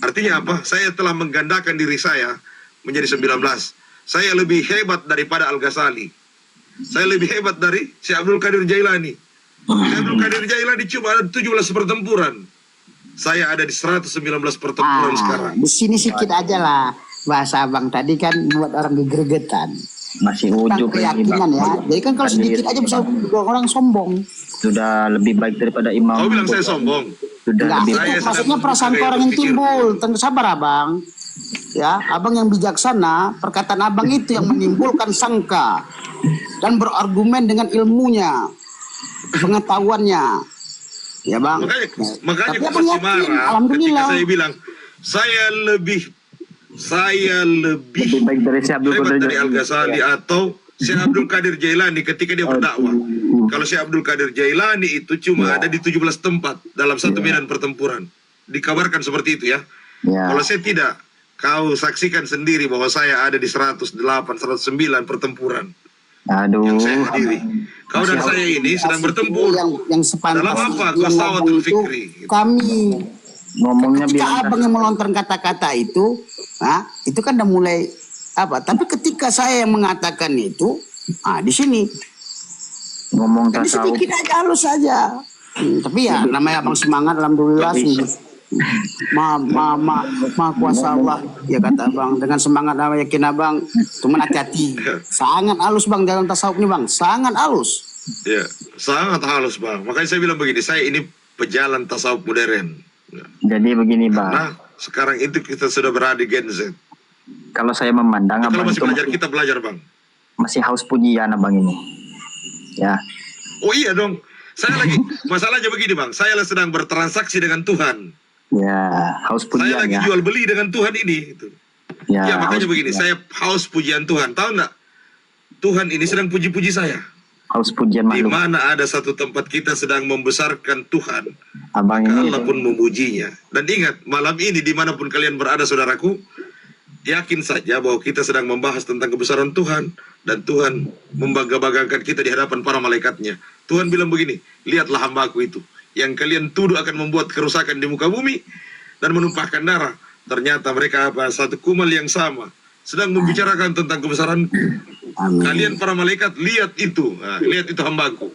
Artinya apa? Saya telah menggandakan diri saya menjadi 19. Saya lebih hebat daripada Al-Ghazali. Saya lebih hebat dari Syekh Abdul Qadir Jailani. Syekh Abdul Qadir Jailani cuma ada 17 pertempuran. Saya ada di 119 pertempuran sekarang. Di sini sedikit aja lah. Bahasa abang tadi kan buat orang gegregetan. Masih Tentang ujub ini, keyakinan Bang. ya. Jadi kan kalau sedikit aja bisa orang sombong. Sudah lebih baik daripada imam. Kau bilang saya sombong? Sudah Enggak, lebih itu Saya maksudnya sedang perasaan berpikir. orang yang timbul. Tentu sabar abang. Ya, abang yang bijaksana, perkataan abang itu yang menimbulkan sangka dan berargumen dengan ilmunya, pengetahuannya. Ya bang. Makanya Tapi aku abang masih yakin, marah ketika alhamdulillah. saya bilang saya lebih lebih baik dari Syekh Abdul hebat Qadir dari Al-Ghazali atau Syekh Abdul Qadir Jailani ketika dia berdakwah. Kalau Syekh Abdul Qadir Jailani itu cuma ada di 17 tempat dalam satu medan pertempuran. Dikabarkan seperti itu ya. Kalau saya tidak, kau saksikan sendiri bahwa saya ada di 108, 109 pertempuran. Aduh. Yang saya hadiri. Kau dan saya ini sedang bertempur. Yang sepantas. Dalam apa? yang Qasawatul ngomong itu, fikri. Kami Ngomongnya ketika bilang abang yang melontarkan kata-kata itu, itu kan udah mulai apa? Tapi ketika saya yang mengatakan itu, di sini ngomong tadi tasawuf. sedikit aja halus saja. Tapi ya namanya abang semangat, alhamdulillah sih. Ma kuasa Allah, ya kata abang, dengan semangat dan yakin abang, cuman hati-hati. Sangat halus bang dalam tasawuf ini bang, sangat halus. Ya, sangat halus bang. Makanya saya bilang begini, saya ini pejalan tasawuf modern. Jadi begini bang. Nah, sekarang itu kita sudah berada di Gen Z. Kalau saya memandang Kalau abang masih itu belajar, kita belajar bang. masih haus pujian abang ini. Ya. Oh iya dong. Saya lagi, masalahnya begini bang, saya sedang bertransaksi dengan Tuhan. Ya, haus Saya pujian lagi ya. jual beli dengan Tuhan ini. Ya, makanya haus begini, pujian. saya haus pujian Tuhan. Tahu nggak? Tuhan ini sedang puji-puji saya. Haus pujian Di makhluk. mana ada satu tempat kita sedang membesarkan Tuhan, Abang maka ini Allah pun memujinya. Dan ingat, malam ini dimanapun kalian berada saudaraku, yakin saja bahwa kita sedang membahas tentang kebesaran Tuhan. Dan Tuhan membangga-banggakan kita di hadapan para malaikatnya. Tuhan bilang begini, lihatlah hambaku itu, yang kalian tuduh akan membuat kerusakan di muka bumi dan menumpahkan darah. Ternyata mereka satu kumal yang sama, sedang membicarakan tentang kebesaranku. Kalian para malaikat, lihat itu. Nah, lihat itu hambaku.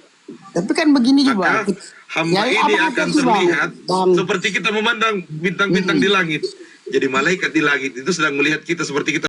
Tapi kan begini juga. Maka hamba Ya, ini abang akan hati-hati, Bang. terlihat Bang. seperti kita memandang bintang-bintang di langit. Jadi malaikat di langit itu sedang melihat kita seperti kita